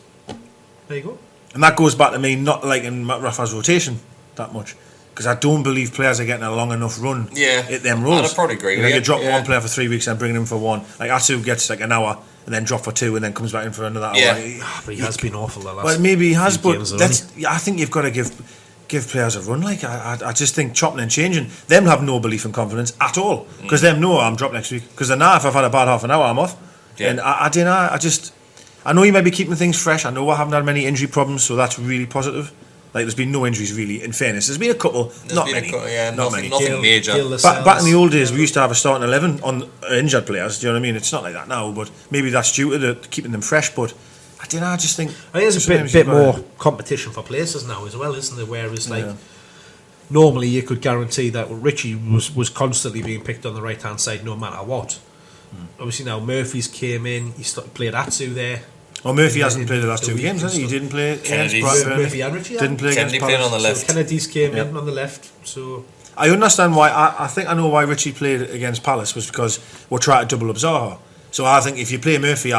there you go. And that goes back to me not liking Rafa's rotation that much, because I don't believe players are getting a long enough run at them roles. I'd probably agree with you. You drop one player for 3 weeks and bringing him for one. Atsu gets an hour and then drop for 2 and then comes back in for another hour. But he has been awful the last. Well, maybe he has, but I think you've got to give players a run. I just think chopping and changing, them have no belief and confidence at all, because them know I'm dropped next week, because then now if I've had a bad half an hour I'm off. And I know you may be keeping things fresh. I know I haven't had many injury problems, so that's really positive. Like, there's been no injuries really. In fairness, there's been a couple, not many. Not many. Nothing major. Back in the old days, we used to have a starting 11 on injured players. Do you know what I mean? It's not like that now, but maybe that's due to keeping them fresh. But I don't know. I just think there's a bit more competition for places now as well, isn't there? Whereas normally you could guarantee that Richie was constantly being picked on the right hand side no matter what. Obviously now Murphy's came in. He played Atsu there. Well, Murphy hasn't played the last 2 games, has he? He didn't play against Blackburn. Murphy and Richie didn't play Kenedy against playing on the left. So Kennedy's came in on the left. So I understand why. I think I know why Richie played against Palace was because we're trying to double up Zaha. So I think if you play Murphy,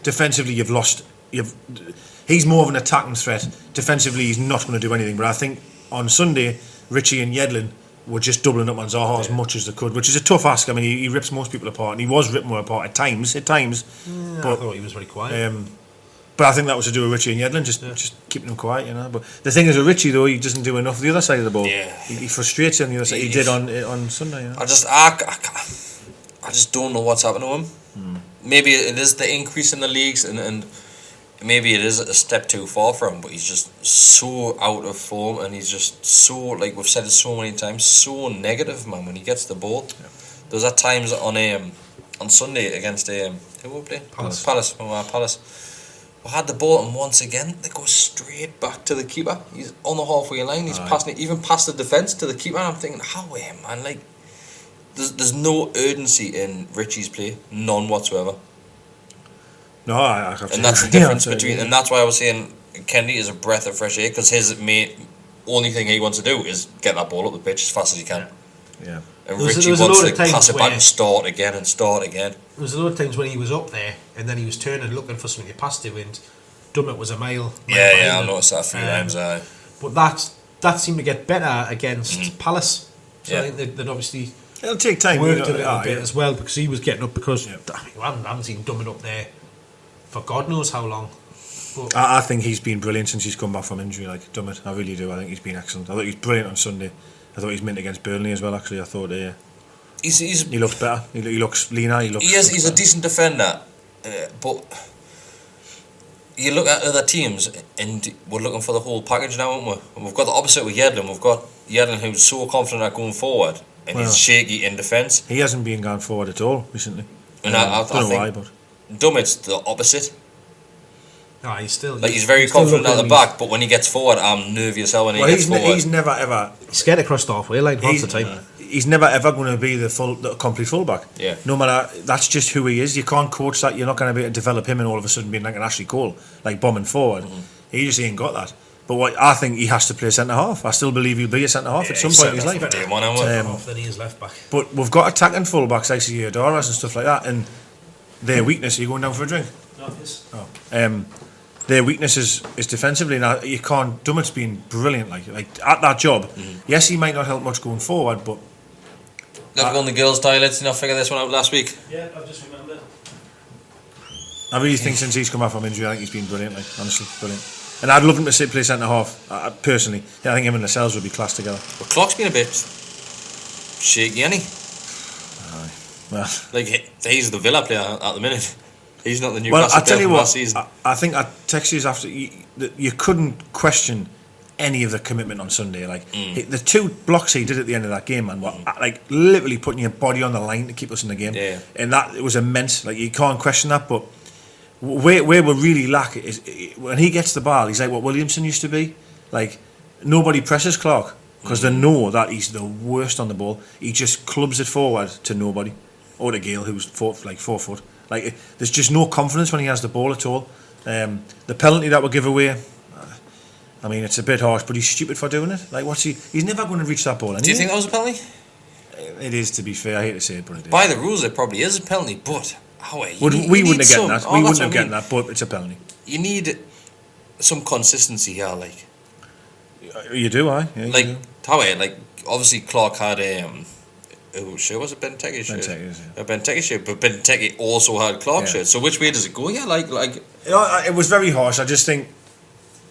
defensively you've lost. He's more of an attacking threat. Defensively, he's not going to do anything. But I think on Sunday, Richie and Yedlin were just doubling up on Zaha as much as they could, which is a tough ask. I mean, he rips most people apart, and he was ripping them apart at times. But I thought he was very quiet. But I think that was to do with Richie and Yedlin, just keeping them quiet, you know. But the thing is with Richie, though, he doesn't do enough the other side of the ball. Yeah. He frustrates you on the other side. He did on Sunday. You know? I just don't know what's happened to him. Maybe it is the increase in the leagues, and maybe it is a step too far for him. But he's just so out of form, and he's just so, like we've said it so many times, so negative, man. When he gets the ball, there's at times on Sunday against who were we playing? Palace. We had the ball, and once again they go straight back to the keeper. He's on the halfway line. He's passing it, even past the defence to the keeper. And I'm thinking, how man? Like, there's no urgency in Richie's play, none whatsoever. No, I have to. And that's the difference between. And that's why I was saying Kenedy is a breath of fresh air, because his only thing he wants to do is get that ball up the pitch as fast as he can. Yeah. And Richie wants to pass it back and start again. There was a lot of times when he was up there and then he was turning looking for something to pass to, and Dummett was a mile I noticed that a few times. But that seemed to get better against Palace. So I think they'd obviously it'll take time. Worked a little bit as well, because he was getting up, because I haven't seen Dummett up there for God knows how long. But I think he's been brilliant since he's come back from injury, like Dummett. I really do. I think he's been excellent. I thought he was brilliant on Sunday. I thought he was mint against Burnley as well, actually. I thought he looks better. He looks leaner. He's a decent defender, but you look at other teams and we're looking for the whole package now, aren't we? And we've got the opposite with Yedlin. We've got Yedlin who's so confident at going forward, and he's shaky in defence. He hasn't been going forward at all recently. And I don't know think why, but Dummett's the opposite. no, He's very confident at the back, but when he gets forward, I'm nervous as hell when he gets forward. He's never ever. He's scared across the halfway line half the time. He's never ever going to be the complete fullback. Yeah. No matter, that's just who he is. You can't coach that. You're not going to be able to develop him and all of a sudden being like an Ashley Cole, like bombing forward. He just ain't got that. But I think he has to play centre half. I still believe he'll be a centre half at some point in his life. Then he is left back. But we've got attacking fullbacks like Doras and stuff like that, and their weakness. Are you going down for a drink? No, their weakness is defensively. Now you can't. Dummett's been brilliant, like at that job. Yes, he might not help much going forward, but got to go on the girls' toilets. Did you not figure this one out last week? Yeah, I've just remembered. I really think since he's come back from injury, I think he's been brilliant. Like, honestly, brilliant. And I'd love him to play centre half. Personally, I think him and Lascelles would be class together. But Clark's been a bit shaky, hasn't he? Well, like he's the Villa player at the minute. He's not the Newcastle player from last season. I think I texted you after you couldn't question any of the commitment on Sunday. Like the 2 blocks he did at the end of that game, man, were like literally putting your body on the line to keep us in the game. Yeah. And that it was immense. Like you can't question that. But where we really lack it is when he gets the ball. He's like what Williamson used to be. Like nobody presses Clark because they know that he's the worst on the ball. He just clubs it forward to nobody, or to Gale, who's 4 foot. Like there's just no confidence when he has the ball at all. The penalty that we give away, I mean, it's a bit harsh, but he's stupid for doing it. Like he's never going to reach that ball. Do you think that was a penalty? It is, to be fair. I hate to say it, but it is. By the rules, it probably is a penalty. But we wouldn't have gotten that. We wouldn't have gotten that, but it's a penalty. You need some consistency here, like. You do, aye. Yeah, like like obviously Clark had was it Benteke's shirt? Benteke's shirt, but Benteke also had Clark's shirt. So which way does it go? Yeah, like. You know, it was very harsh. I just think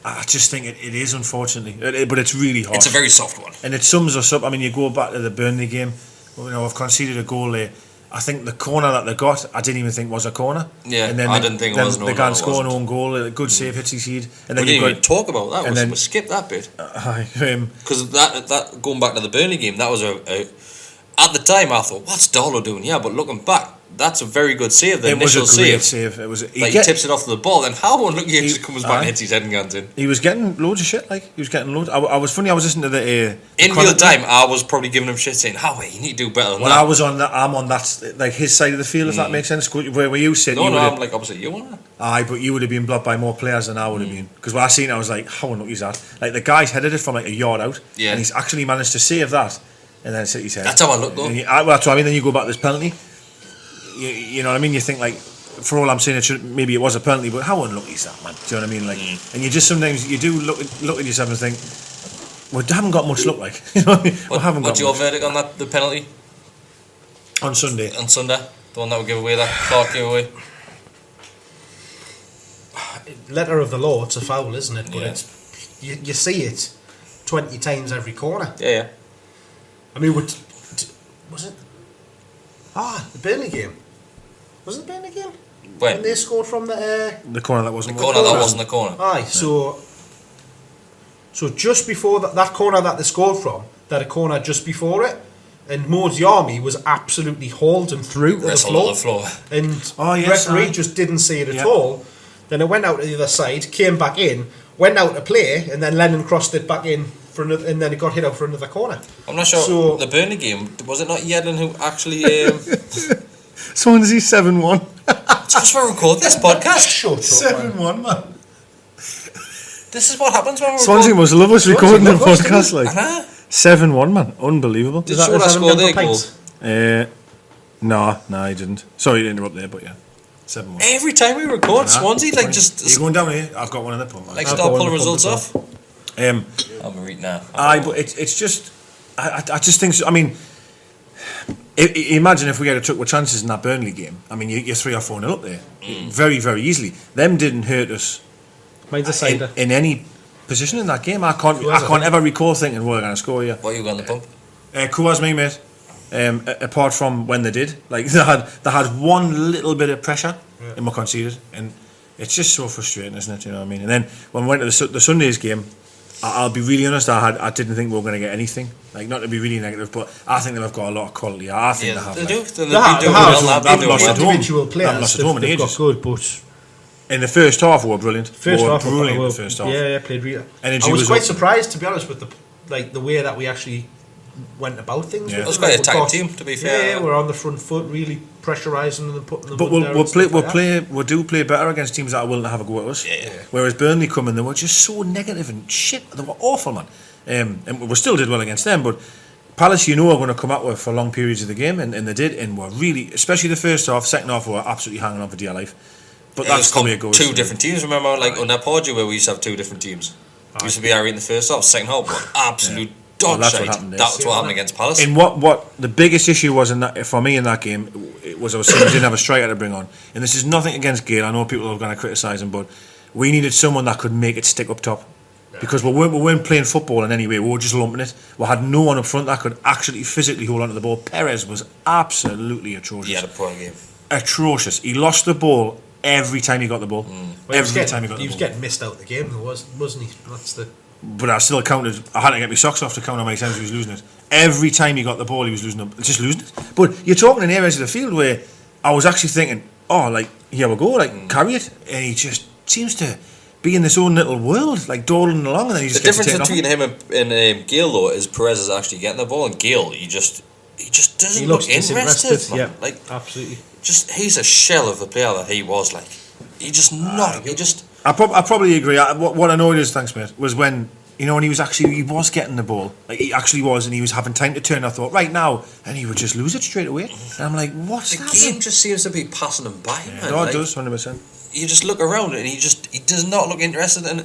it is, unfortunately, but it's really harsh. It's a very soft one, and it sums us up. I mean, you go back to the Burnley game. You know, I've conceded a goal there, I think the corner that they got, I didn't even think was a corner. Yeah, and then I didn't think it was. They can't score an own goal. A good save, hits his head. And then we didn't even talk about that. We skipped that bit. Because that going back to the Burnley game, that was at the time I thought, what's Darlow doing? Yeah, but looking back, that's a very good save. The initial save. It was. He tips it off to the ball, then Howard just comes back and hits his head and guns in. He was getting loads of shit. Like he was getting loads. I was listening to the. In real time, I was probably giving him shit, saying, "Howard, you need to do better than that." I was on that. I'm on that, like his side of the field, if that makes sense. Where you sit, no, I'm like opposite you on that. Aye, but you would have been blocked by more players than I would have been. Because when I seen it, I was like, "How unlucky is that?" Like the guy's headed it from like a yard out, and he's actually managed to save that, and then hit his head. That's how I look though. That's what I mean. Then you go back to this penalty. You know what I mean? You think like, for all I'm saying, maybe it was a penalty, but how unlucky is that, man? Do you know what I mean? Like, and you just sometimes you do look at yourself and think, well, we haven't got much luck, like. You know what I mean? What's your verdict on that? The penalty on Sunday, the one that would give away that Clark giveaway. Letter of the law, it's a foul, isn't it? But it's you see it 20 times every corner. Yeah. I mean, was it? The Burnley game. Was it the Burnley game? When they scored from the corner that wasn't the corner. That wasn't the corner. Aye, so just before that corner that they scored from, they had a corner just before it, and Maud's Army was absolutely hauled and through to the floor. And referee just didn't see it at all. Then it went out to the other side, came back in, went out to play, and then Lennon crossed it back in for another, and then it got hit out for another corner. I'm not sure. So, the Burnley game, was it not Yedlin who actually... Swansea 7-1. It's because we record this podcast. Shut up, 7-1, man. This is what happens when we record. Swansea must love us recording the podcast, like. 7-1, man. Unbelievable. Did Shola score their goal? No, he didn't. Sorry to interrupt there, but yeah. 7-1. Every time we record, Swansea, like just... Are you going down here? I've got one in the pump. Like start pulling results off. I'm reading now. But it's just... I just think... I mean... Imagine if we had took our chances in that Burnley game. I mean, you're 3 or 4-0 up there. Very, very easily. Them didn't hurt us in any position in that game. I can't ever recall thinking, we're going to score here. What, you got on the pump? Kuwa's me, mate. Apart from when they did. Like, they had one little bit of pressure and we conceded. And it's just so frustrating, isn't it? You know what I mean? And then when we went to the Sunday's game, I'll be really honest, I didn't think we were going to get anything. Like, not to be really negative, but I think they've got a lot of quality. I think they have. They do. They've lost at home. They've got good, but in the first half, we were brilliant. Yeah, played really. I was quite surprised, to be honest, with the way that we actually went about things. It was quite a tight team, to be fair. Yeah, we're on the front foot, really pressurising them and putting them. But we do play better against teams that are willing to have a go at us. Yeah. Whereas Burnley come in, they were just so negative and shit. They were awful, man. And we still did well against them, but Palace, are going to come out with for long periods of the game, and they did, and were really, especially the first half. Second half, we were absolutely hanging on for dear life. But that's probably it goes. Two different teams. Remember, like under Porgy, where we used to have two different teams. We used to be in the first half, second half, but absolute. That's what happened against Palace. And what the biggest issue was for me in that game was I was saying we didn't have a striker to bring on. And this is nothing against Gale. I know people are going to criticise him, but we needed someone that could make it stick up top. Because we weren't playing football in any way. We were just lumping it. We had no one up front that could actually physically hold on to the ball. Perez was absolutely atrocious. He had a poor game. Atrocious. He lost the ball every time he got the ball. Every time he got the ball. He was getting missed out the game, though, wasn't he? That's the... But I still counted. I had to get my socks off to count how many times he was losing it. Every time he got the ball, he was losing it. But you're talking in areas of the field where I was actually thinking, here we go, carry it. And he just seems to be in this own little world, like dawdling along, and then he just gets difference between him and Gale, though, is Perez is actually getting the ball, and Gale, he just doesn't look interested. Yeah, absolutely. He's a shell of the player that he was. Like, I probably agree. What annoyed us, thanks mate, was when he was getting the ball, like he actually was, and he was having time to turn. I thought right now, and he would just lose it straight away. And I'm like, what's the game? Just seems to be passing him by. Yeah, man. It does 100%. You just look around and he does not look interested, and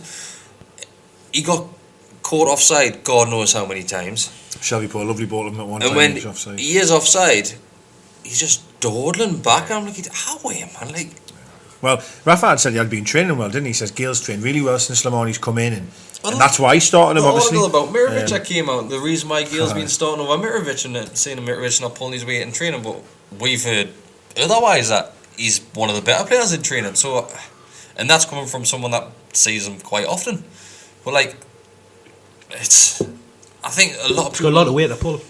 he got caught offside. God knows how many times. Shelby put a lovely ball at him at one time. And when he is offside, he's just dawdling back. I'm like, how are you, man? Like. Well, Rafa had said he had been training well, didn't he? He says Gale's trained really well since Slimani's come in, and that's why he started him, obviously. The article about Mitrovic that came out, the reason why Gale's been starting over Mitrovic and saying Mitrovic not pulling his weight in training, but we've heard otherwise that he's one of the better players in training. So, and that's coming from someone that sees him quite often. But like, I think a lot of people got a lot of weight to pull.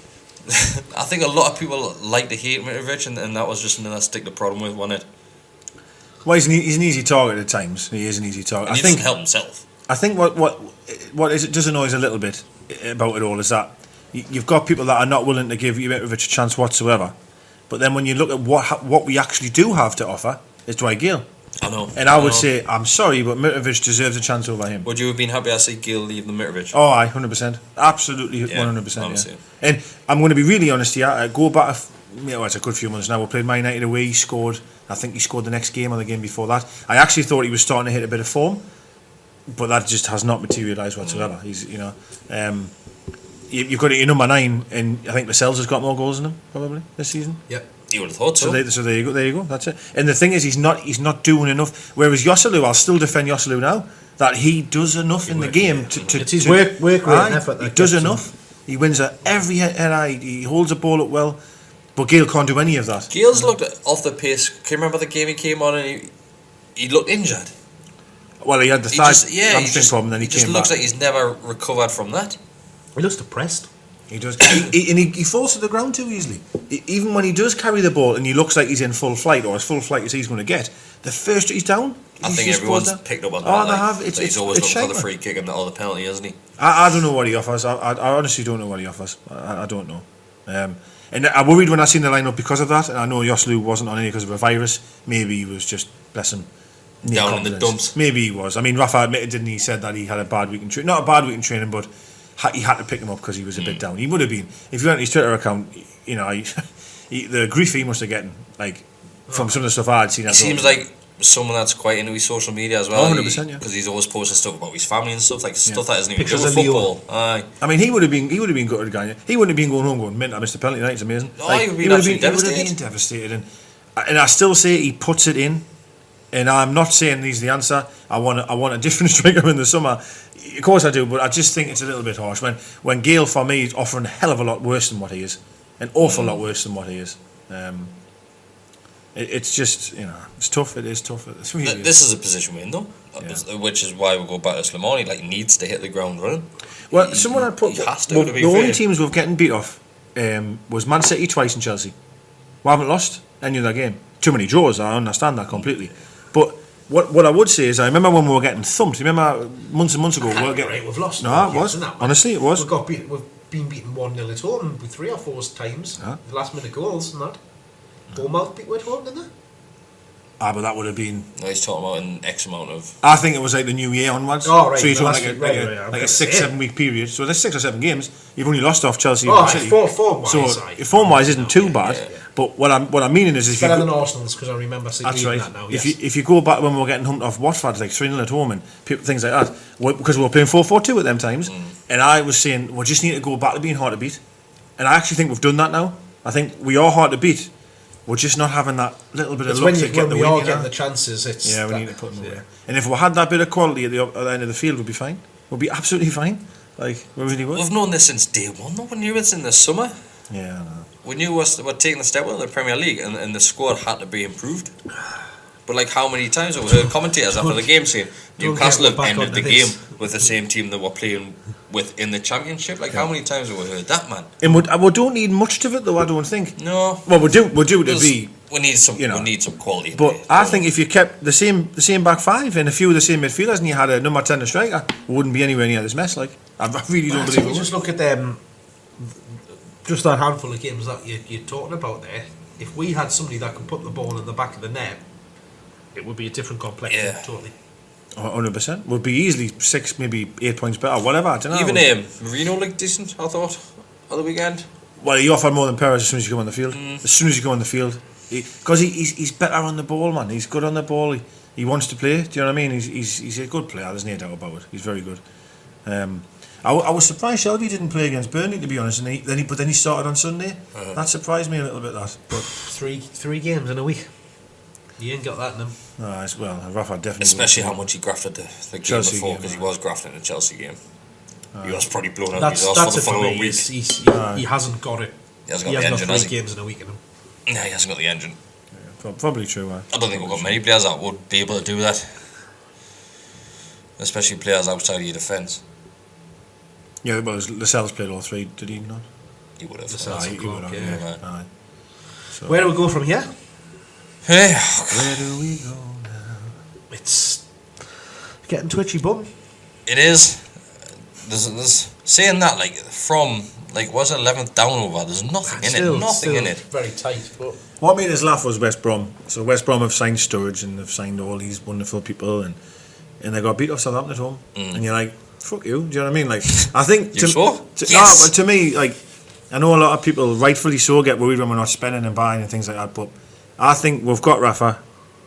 I think a lot of people like to hate Mitrovic, and that was just another stick the problem with, wasn't it? Well, he's an easy target at times. He is an easy target. And he doesn't help himself. I think what does annoy us a little bit about it all is that you've got people that are not willing to give Mitrovic a chance whatsoever. But then when you look at what we actually do have to offer, it's Dwight Gale. I know. And I would say, I'm sorry, but Mitrovic deserves a chance over him. Would you have been happy to see Gale leave the Mitrovic? Oh, aye, 100%. Absolutely, 100%. Yeah. And I'm going to be really honest here. I go back, it's a good few months now. We played Man United away. He scored. I think he scored the next game or the game before that. I actually thought he was starting to hit a bit of form, but that just has not materialised whatsoever. He's, you've got your number 9, and I think Lascelles has got more goals than him probably this season. Yep. You would have thought so. So there you go. That's it. And the thing is, he's not doing enough. Whereas Joselu, I'll still defend Joselu now, that he does enough in the game to it's his work rate and effort. He does enough. He wins at every head. He holds the ball up well, but Gale can't do any of that. Gale's looked off the pace. Can you remember the game he came on and he looked injured? Well, he had the thigh hamstring problem, then he just came looks back. like he's never recovered from that. He looks depressed. He does, he falls to the ground too easily. Even when he does carry the ball and he looks like he's in full flight, or as full flight as he's going to get, the first he's down. I think everyone's picked up on that. Oh, they have. He's always looking for the free kick and the penalty, isn't he? I don't know what he offers. I honestly don't know what he offers. I don't know. And I worried when I seen the lineup because of that. And I know Joselu wasn't on any because of a virus. Maybe he was just, bless him, down in the dumps. Maybe he was. I mean, Rafa admitted, didn't he? He said that he had a bad week in training. Not a bad week in training, but he had to pick him up because he was a bit down. He would have been, if you went on his Twitter account, the grief he must have gotten, like, from some of the stuff I'd seen. He seems like someone that's quite into his social media as well. 100%, yeah. Because he's always posting stuff about his family and stuff, like stuff that isn't even Pictures good of with football. Aye. I mean, he would have been gutted, guy. He wouldn't have been going home going, "Mint, I missed the penalty tonight. It's amazing." No, he would have been devastated. And I still say he puts it in. And I'm not saying he's the answer. I want a different striker in the summer. Of course I do, but I just think it's a little bit harsh when Gale for me is offering a hell of a lot worse than what he is, an awful lot worse than what he is. It's just, it's tough. It is tough. It's really this is a position we're in, though, which is why we go back to Slimani. Like, needs to hit the ground running. Well, someone had put the only teams we've getting beat off was Man City twice and Chelsea. We haven't lost any of that game. Too many draws. I understand that completely. But what I would say is, I remember when we were getting thumped. Remember months and months ago, we've lost. No, it was. Honestly, it was. We've been beaten 1-0 at home with 3 or 4 times. The last minute goals and that. Bournemouth beat at home, didn't they? But that would have been. No, he's talking about an X amount of. I think it was like the new year onwards. Oh, right. So you're talking like a 6-7 week period. So there's 6 or 7 games. You've only lost off Chelsea and City. Form-wise. So form-wise isn't too bad. Yeah. But what I'm meaning is, if better than Arsenal's, because I remember seeing that now. Yes. If you go back when we were getting humped off Watford, like 3-0 at home and things like that, because we were playing 4-4-2 at them times, and I was saying we just need to go back to being hard to beat, and I actually think we've done that now. I think we are hard to beat. We're just not having that little bit of luck to get the win. When we are getting the chances, we need to put them away. And if we had that bit of quality at the end of the field, we'd be fine. We'd be absolutely fine. Like, we really would. We've known this since day one, though. We knew it's in the summer. Yeah, I know. We knew we're taking the step in the Premier League, and the squad had to be improved. But like, how many times have we heard commentators after the game saying Newcastle have ended the game with the same team that we're playing with in the Championship? Like, how many times have we heard that, man? And we don't need much of it, though. I don't think. No. Well, we do to be. We need some. We need some quality. But I think if you kept the same back five and a few of the same midfielders, and you had a number 10 striker, we wouldn't be anywhere near this mess. Like, I really don't believe it. Just look at them. Just that handful of games that you're talking about there. If we had somebody that could put the ball in the back of the net, it would be a different complexion. Yeah. Totally. 100%. Would be easily 6, maybe 8 points better, whatever. I don't know. Even Marino looked decent, I thought, on the weekend. Well, he offered more than Perez as soon as you come on the field. As soon as you go on the field, because he's better on the ball, man. He's good on the ball. He wants to play. Do you know what I mean? He's a good player. There's no doubt about it. He's very good. I was surprised Shelby didn't play against Burnley, to be honest. And then he started on Sunday. That surprised me a little bit. That, but three games in a week. He ain't got that in him. No, well, Rafa definitely. Especially how much he grafted the game Chelsea before, game, because he was grafting the Chelsea game. He was probably blown out That's his arse for it the for following me. week. He hasn't got it. He hasn't He got the hasn't engine, got has 3 he? games in a week in him. No, he hasn't got the engine. Probably true. I don't think we've got many players that would be able to do that. Especially players outside of your defence. Yeah, well, Lascelles played all 3, did he not? He would have. Lascelles. He would have, yeah. Aye. So, Where do we go from here? Hey, where do we go now? It's getting twitchy, bum. it is. There's saying that from was 11th down over. There's nothing in it. Nothing in it. Very tight, but What made us laugh was West Brom. So West Brom have signed Sturridge and they've signed all these wonderful people and they got beat off Southampton at home. And you're like, fuck you. Do you know what I mean? Like, I think You sure? No, Yes. but to me, like, I know a lot of people rightfully so get worried when we're not spending and buying and things like that. But I think we've got Rafa,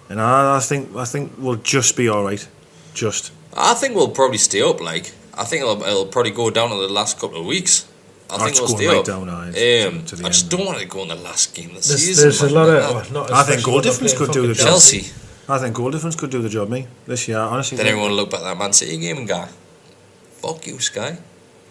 and I think we'll just be all right. Just. I think we'll probably stay up. I think it'll probably go down in the last couple of weeks. I think we'll stay right up. Down, I to the just end. don't want to go in the last game of the season. there's a lot of. I think goal difference could do the job. Chelsea. I think goal difference could do the job, me, this year. Honestly. Then everyone look back at that Man City game and go, "Fuck you, Sky."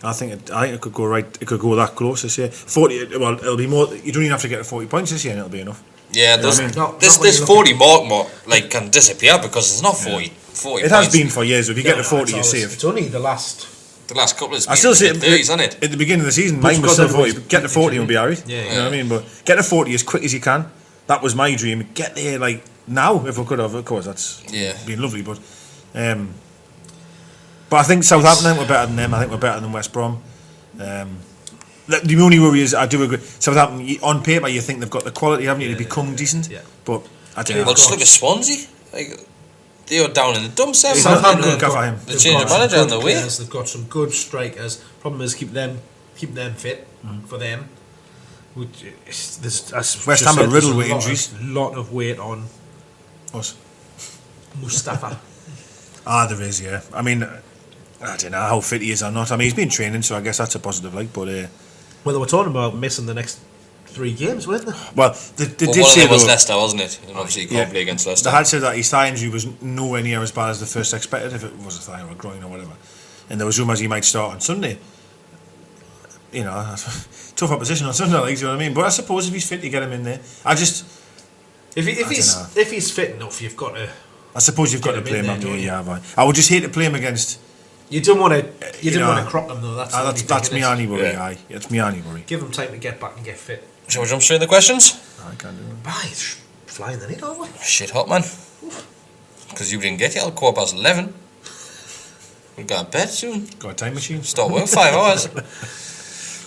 I think it could go right. It could go that close this year. 40. Well, it'll be more. You don't even have to get to 40 points this year, and it'll be enough. Yeah, You know what I mean? this 40 mark can disappear because it's not 40. 40 It has points. been for years. If you get to 40, you're safe. It's only the last. The last couple of I still say 30s, isn't it? At the beginning of the season, But mine was because still 40. everyone's- Get to 40 and be alright. Yeah, You know what I mean? But get to 40 as quick as you can. That was my dream. Get there now if we could have. Of course, that's been lovely. But I think Southampton were better than them. I think we're better than West Brom. The only worry is I do agree. Southampton on paper you think they've got the quality, haven't you, to become decent? Yeah. But I don't Well, know. just look at Swansea. They were down in the dumps. Southampton They've could got- cover him. The they've change got of some manager on good the way. players, they've got some good strikers. Problem is keep them fit for them. West Ham are riddled with injuries. Lot of weight on Us. Mustafa. There is, yeah. I mean, I don't know how fit he is or not. I mean, he's been training, so I guess that's a positive. But Well, they were talking about missing the next 3 games, weren't they? well, they did One of say them was though, Leicester, wasn't it? And obviously you can't play against Leicester. they had said that his thigh injury was nowhere near as bad as the first expected, if it was a thigh or a groin or whatever. And there was rumours he might start on Sunday. You know, tough opposition on Sunday, do you know what I mean? But I suppose if he's fit, you get him in there. If he's fit enough, you've got to. I suppose you've got to Get him play in him, there, haven't don't you? you? Yeah, right. I would just hate to play him against. You didn't want to. you You didn't know, want to crop them though. That's the only thing, That's innit? me only worry. Yeah. Aye, it's me only worry. Give them time to get back and get fit. Shall we jump straight into the questions? I can't do it. Bye. Flying the need over. Shit hot, man. Because you didn't get here till 11:15. We've got a bed soon. Got a time machine? Start work 5 hours.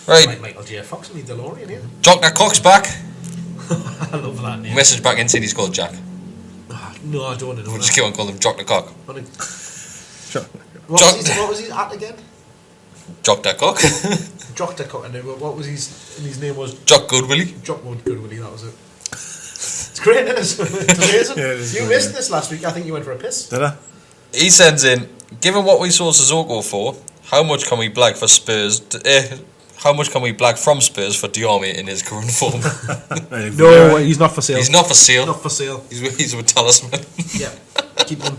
Right, Like Michael J. Fox and the DeLorean here. Jock that cock's back. I love that name. Message back in saying he's called Jack. No, I don't want to know We'll just that. keep on calling him Jock the cock. Sure. What was his at again? Jock that cock. Jock the Cock, and what was his name was Jock Goodwillie. Jock Goodwillie, that was it. It's great, isn't it? It's amazing. Yeah, it is You good, missed yeah. this last week. I think you went for a piss. Did I? He sends in, given what we saw Sissoko for, how much can we blag for Spurs? How much can we blag from Spurs for Diarmi in his current form? No, he's not for sale. He's not for sale. Not for sale. He's with Talisman. Yeah, keep him.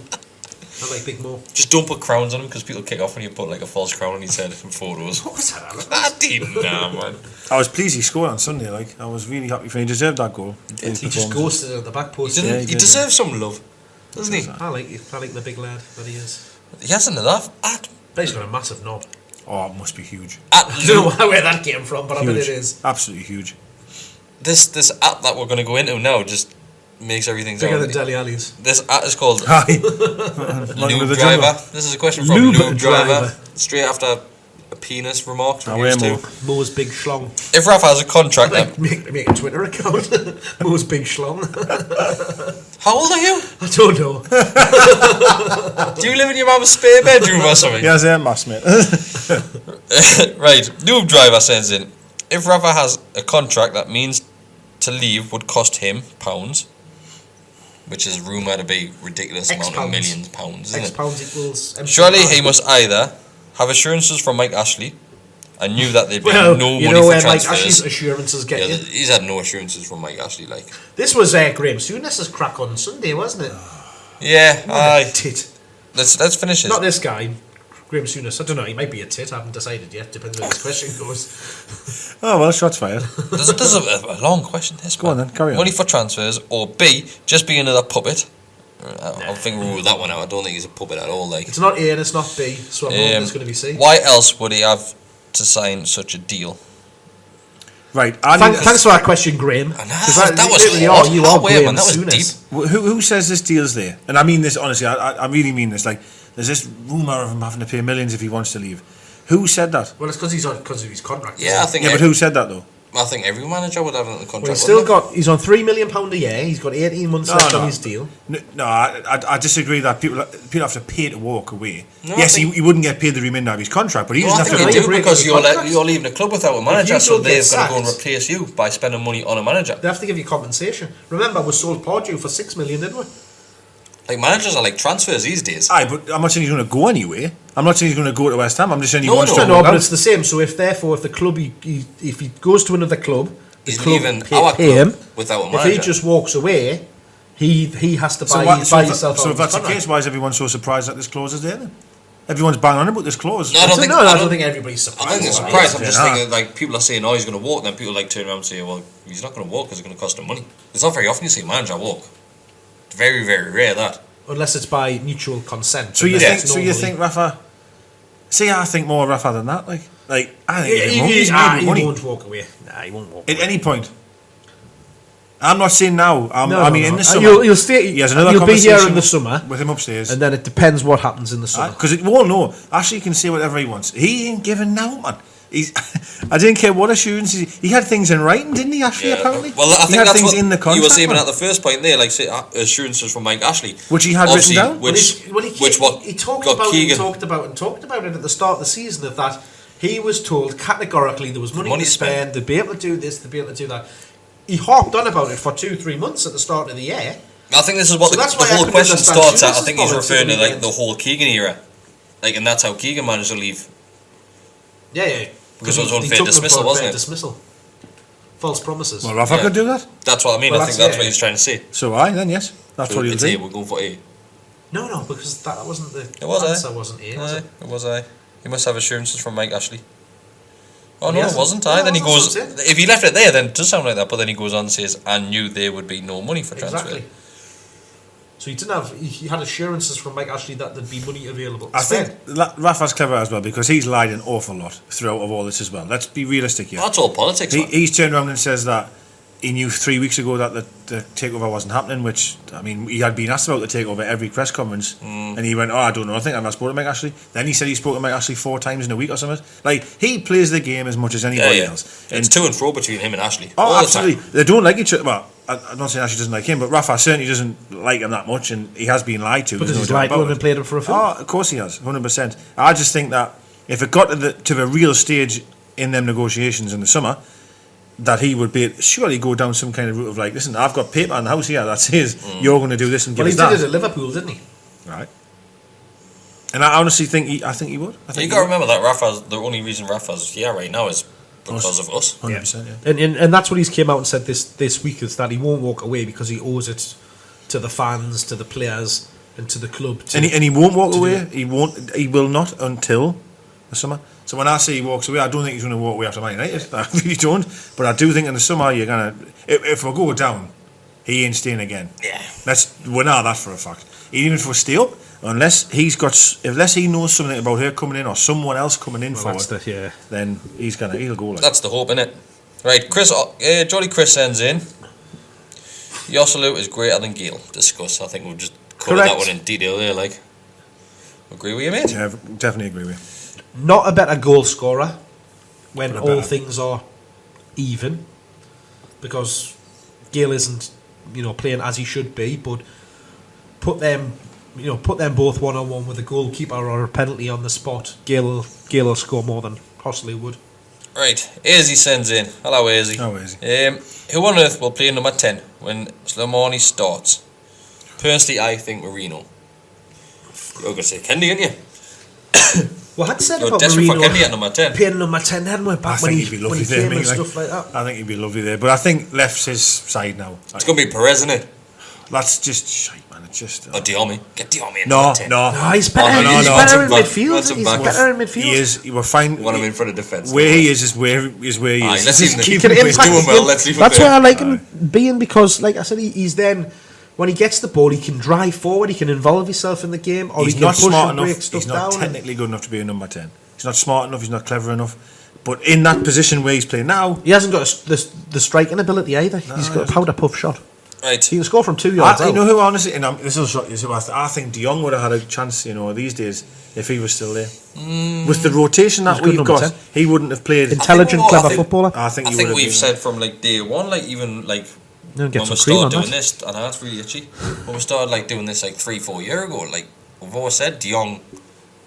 I like Big Mo. Just don't put crowns on him because people kick off when you put a false crown on his head in photos. What was that, Alan? I didn't know, man. I was pleased he scored on Sunday. I was really happy for him. He deserved that goal. did. He just ghosted it at the back post. Yeah, He did, deserves some love, doesn't he? I like the big lad that he is. He hasn't enough. But he's got a massive knob. Oh, it must be huge. I don't know where that came from, but I bet Huge. it is. Absolutely huge. This app that we're going to go into now just makes everything Bigger sound. than Deli Ali's. This app is called Aye. Lube Driver. This is a question from Lube Lube Driver. Driver. Straight after a penis remark from Away, used Mo. to. Mo's Big Schlong. If Rafa has a contract that... Make a Twitter account. Mo's Big Schlong. How old are you? I don't know. Do you live in your mum's spare bedroom or something? He has a mass, mate. Right, Lube Driver sends in, if Rafa has a contract that means to leave would cost him pounds, which is rumoured to be ridiculous amount of pounds. millions pounds, isn't X it? pounds equals... Surely he must either have assurances from Mike Ashley, I knew that there'd be no money for Mike transfers. Ashley's assurances get you. He's had no assurances from Mike Ashley. Like this was Graham Souness's crack on Sunday, wasn't it? Yeah, aye. Tit. Let's finish this. Not this guy, Graham Souness. I don't know. He might be a tit. I haven't decided yet. Depends where this question goes. Oh well, shots fired. There's a long question. This Go on then, carry on. Money for transfers, or B, just be another puppet. I think we'll rule that one out. I don't think he's a puppet at all. Like it's not A and it's not B, so I'm hoping it's going to be C. Why else would he have to sign such a deal? Right. Thanks for that question, Graham. That was hard. You are Graham, Graham that was Souness. deep. Who says this deal's there? And I mean this honestly. I really mean this. Like, there's this rumour of him having to pay millions if he wants to leave. Who said that? Well, it's because of his contract. Yeah, I think. Yeah, but who said that though? I think every manager would have a contract. Well, he's on £3 million a year. He's got 18 months left on his deal. No, I disagree that people have to pay to walk away. No, yes, he wouldn't get paid the remainder of his contract, but he doesn't have to. I think you do because you're leaving the club without a manager, so they've got to go and replace you by spending money on a manager. They have to give you compensation. Remember, we sold Pardew for $6 million, didn't we? Like managers are like transfers these days. Aye, but I'm not saying he's going to go anyway. I'm not saying he's going to go to West Ham. I'm just saying he wants to. No, but it's the same. So if the club, if he goes to another club, he's leaving our club without a manager. If he just walks away, he has to buy himself. So if that's the case, why is everyone so surprised that this clause is there then? Everyone's banging on about this clause. No, I don't think everybody's surprised. I think they're surprised. I'm just thinking, like, people are saying, oh, he's going to walk, then people like turn around and say, well, he's not going to walk because it's going to cost him money. It's not very often you see a manager walk. It's very, very rare that. Unless it's by mutual consent. So you think Rafa? See, I think more Rafa than that. Like I think he won't walk away. Nah, he won't walk away. At any point. I'm not saying now. In the summer. You'll stay. He has another you'll be conversation here in the summer with him upstairs, and then it depends what happens in the summer. Because we all know Ashley can say whatever he wants. He ain't giving now, man. I didn't care what assurances he had things in writing, didn't he? Ashley, apparently. Well, I think he had that's things what in the contract. You were saying at the first point there, like say, assurances from Mike Ashley, which he had written down. He talked about it at the start of the season of that he was told categorically there was money to spend. They'd be able to do this. They'd be able to do that. He harped on about it for 2-3 months at the start of the year. I think this is what the whole question starts at. I think he's referring to like the whole Keegan era, like, and that's how Keegan managed to leave. Yeah. Because it was unfair dismissal, wasn't it? Dismissal. False promises. Well, Rafa could do that. That's what I mean. I think that's what he's trying to say. So then yes, that's what he'll do. We're going for A. No, because that wasn't the answer. Wasn't A, was it? It was A. He must have assurances from Mike Ashley. Oh, no, it wasn't. Then he goes. If he left it there, then it does sound like that. But then he goes on and says, "I knew there would be no money for transfer." Exactly. So he didn't have. He had assurances from Mike Ashley that there'd be money available. I think Rafa's clever as well because he's lied an awful lot throughout of all this as well. Let's be realistic here. That's all politics. He's turned around and says that he knew 3 weeks ago that the takeover wasn't happening. Which I mean, he had been asked about the takeover every press conference, and he went, "Oh, I don't know. I think I've not spoken to Mike Ashley." Then he said he spoke to Mike Ashley 4 times in a week or something. Like he plays the game as much as anybody else. It's to and fro between him and Ashley. Oh, absolutely. They don't like each other. Well, I'm not saying Ashley doesn't like him, but Rafa certainly doesn't like him that much, and he has been lied to. Because he's lied to him and played him for a film. Oh, of course he has, 100%. I just think that if it got to the real stage in them negotiations in the summer, that he would surely go down some kind of route of like, listen, I've got paper in the house here that says you're going to do this and give us that. Well, he did it at Liverpool, didn't he? Right. And I honestly think he would. You got to remember that the only reason Rafa's here right now is because of us. 100%, yeah. And that's what he's came out and said this week, is that he won't walk away because he owes it to the fans, to the players, and to the club. And he won't walk away. He will not until the summer. So when I say he walks away, I don't think he's going to walk away after Man United. I really don't. But I do think in the summer you're gonna. If we go down, he ain't staying again. Yeah. We know that for a fact. Even if we stay up, unless he knows something about her coming in or someone else coming in then he'll go. Like. That's the hope, innit? Right, Chris. Jolly Chris sends in. Yosselu is greater than Gale. Discuss. I think we'll just cover that one in detail there. Like, agree with you, mate? Yeah, definitely agree with you. Not a better goal scorer when all things are even, because Gale isn't, playing as he should be. But put them both 1-on-1 with a goalkeeper or a penalty on the spot. Gale will score more than Hossley would. Right, Azy sends in. Hello, Azy. Hello, Azy. Who on earth will play number 10 when Slimani starts? Personally, I think Marino. You're going to say Kenedy, aren't you? We had said You're about desperate for Marino Kenedy at number 10. playing number 10, hadn't we? Back when he came and stuff like that. I think he'd be lovely there. But I think left's his side now. It's going to be Perez, isn't it? That's just shite, man. It's just... Or Diome. Get Diome in No, 10. no. No, he's better, no, he's no, better no. in midfield. Wants him He's back. better in midfield. He is. We're fine. Want him in for the defence. Where he is where he is. Aye, let's Just leave him keep there. him He's there. doing well, let's leave him That's there. why I like him being, because, like I said, he's then, when he gets the ball, he can drive forward, he can involve himself in the game, or He's he can not push smart and enough. break stuff He's not down. technically good enough to be a number 10. He's not smart enough. He's not clever enough. But in that position where he's playing now, He hasn't got the striking ability either. He's got a powder puff shot. Right. He can score from 2 yards you out. know who honestly, and this will shock you. So I think De Jong would have had a chance, these days if he was still there. With the rotation that He's good we've number got, 10. he wouldn't have played. Intelligent, clever footballer. I think I he think would have we've been. said from like day one, like even like Don't get when we some cream started on doing that. this, I know it's really itchy. When we started like doing this like 3-4 years ago, like we've always said, De Jong,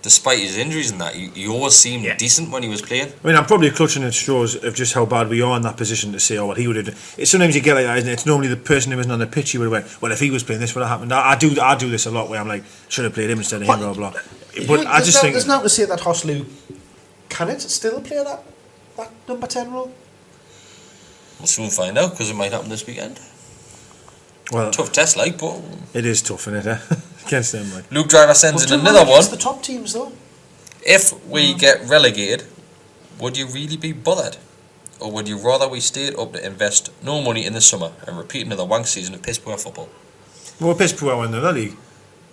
despite his injuries and that, he always seemed decent when he was playing. I mean, I'm probably clutching at straws of just how bad we are in that position to say, what he would have done. Sometimes you get like that, isn't it? It's normally the person who isn't on the pitch who would have went, well, if he was playing, this would have happened. I do this a lot where I'm like, should have played him instead of him, blah, blah. But I just think... There's nothing to say that Hoslu can still play that number 10 role. We'll soon find out because it might happen this weekend. Well, Tough test, like, but it is tough, isn't it? Against them, like. Luke Driver sends in Well, another one. against the top teams, though. If we get relegated, would you really be bothered? Or would you rather we stayed up to invest no money in the summer and repeat another wank season of piss poor football? Well, piss poor in the league.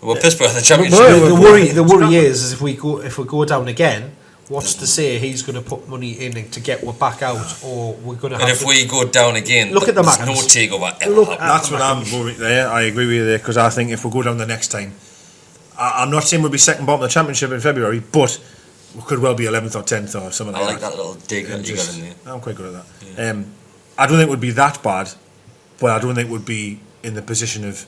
We're piss poor in the championship. The worry is if we go down again, what's to say he's going to put money in to get us back out, or we're going to have And if we go down again, Look at the there's Macans. no takeover ever Look happen. That's what I'm worried there. I agree with you there, because I think if we go down the next time, I'm not saying we'll be second bottom of the championship in February, but we could well be 11th or 10th or something I like like that little dig that you got in there. I'm quite good at that. I don't think it would be that bad, but I don't think it would be in the position of...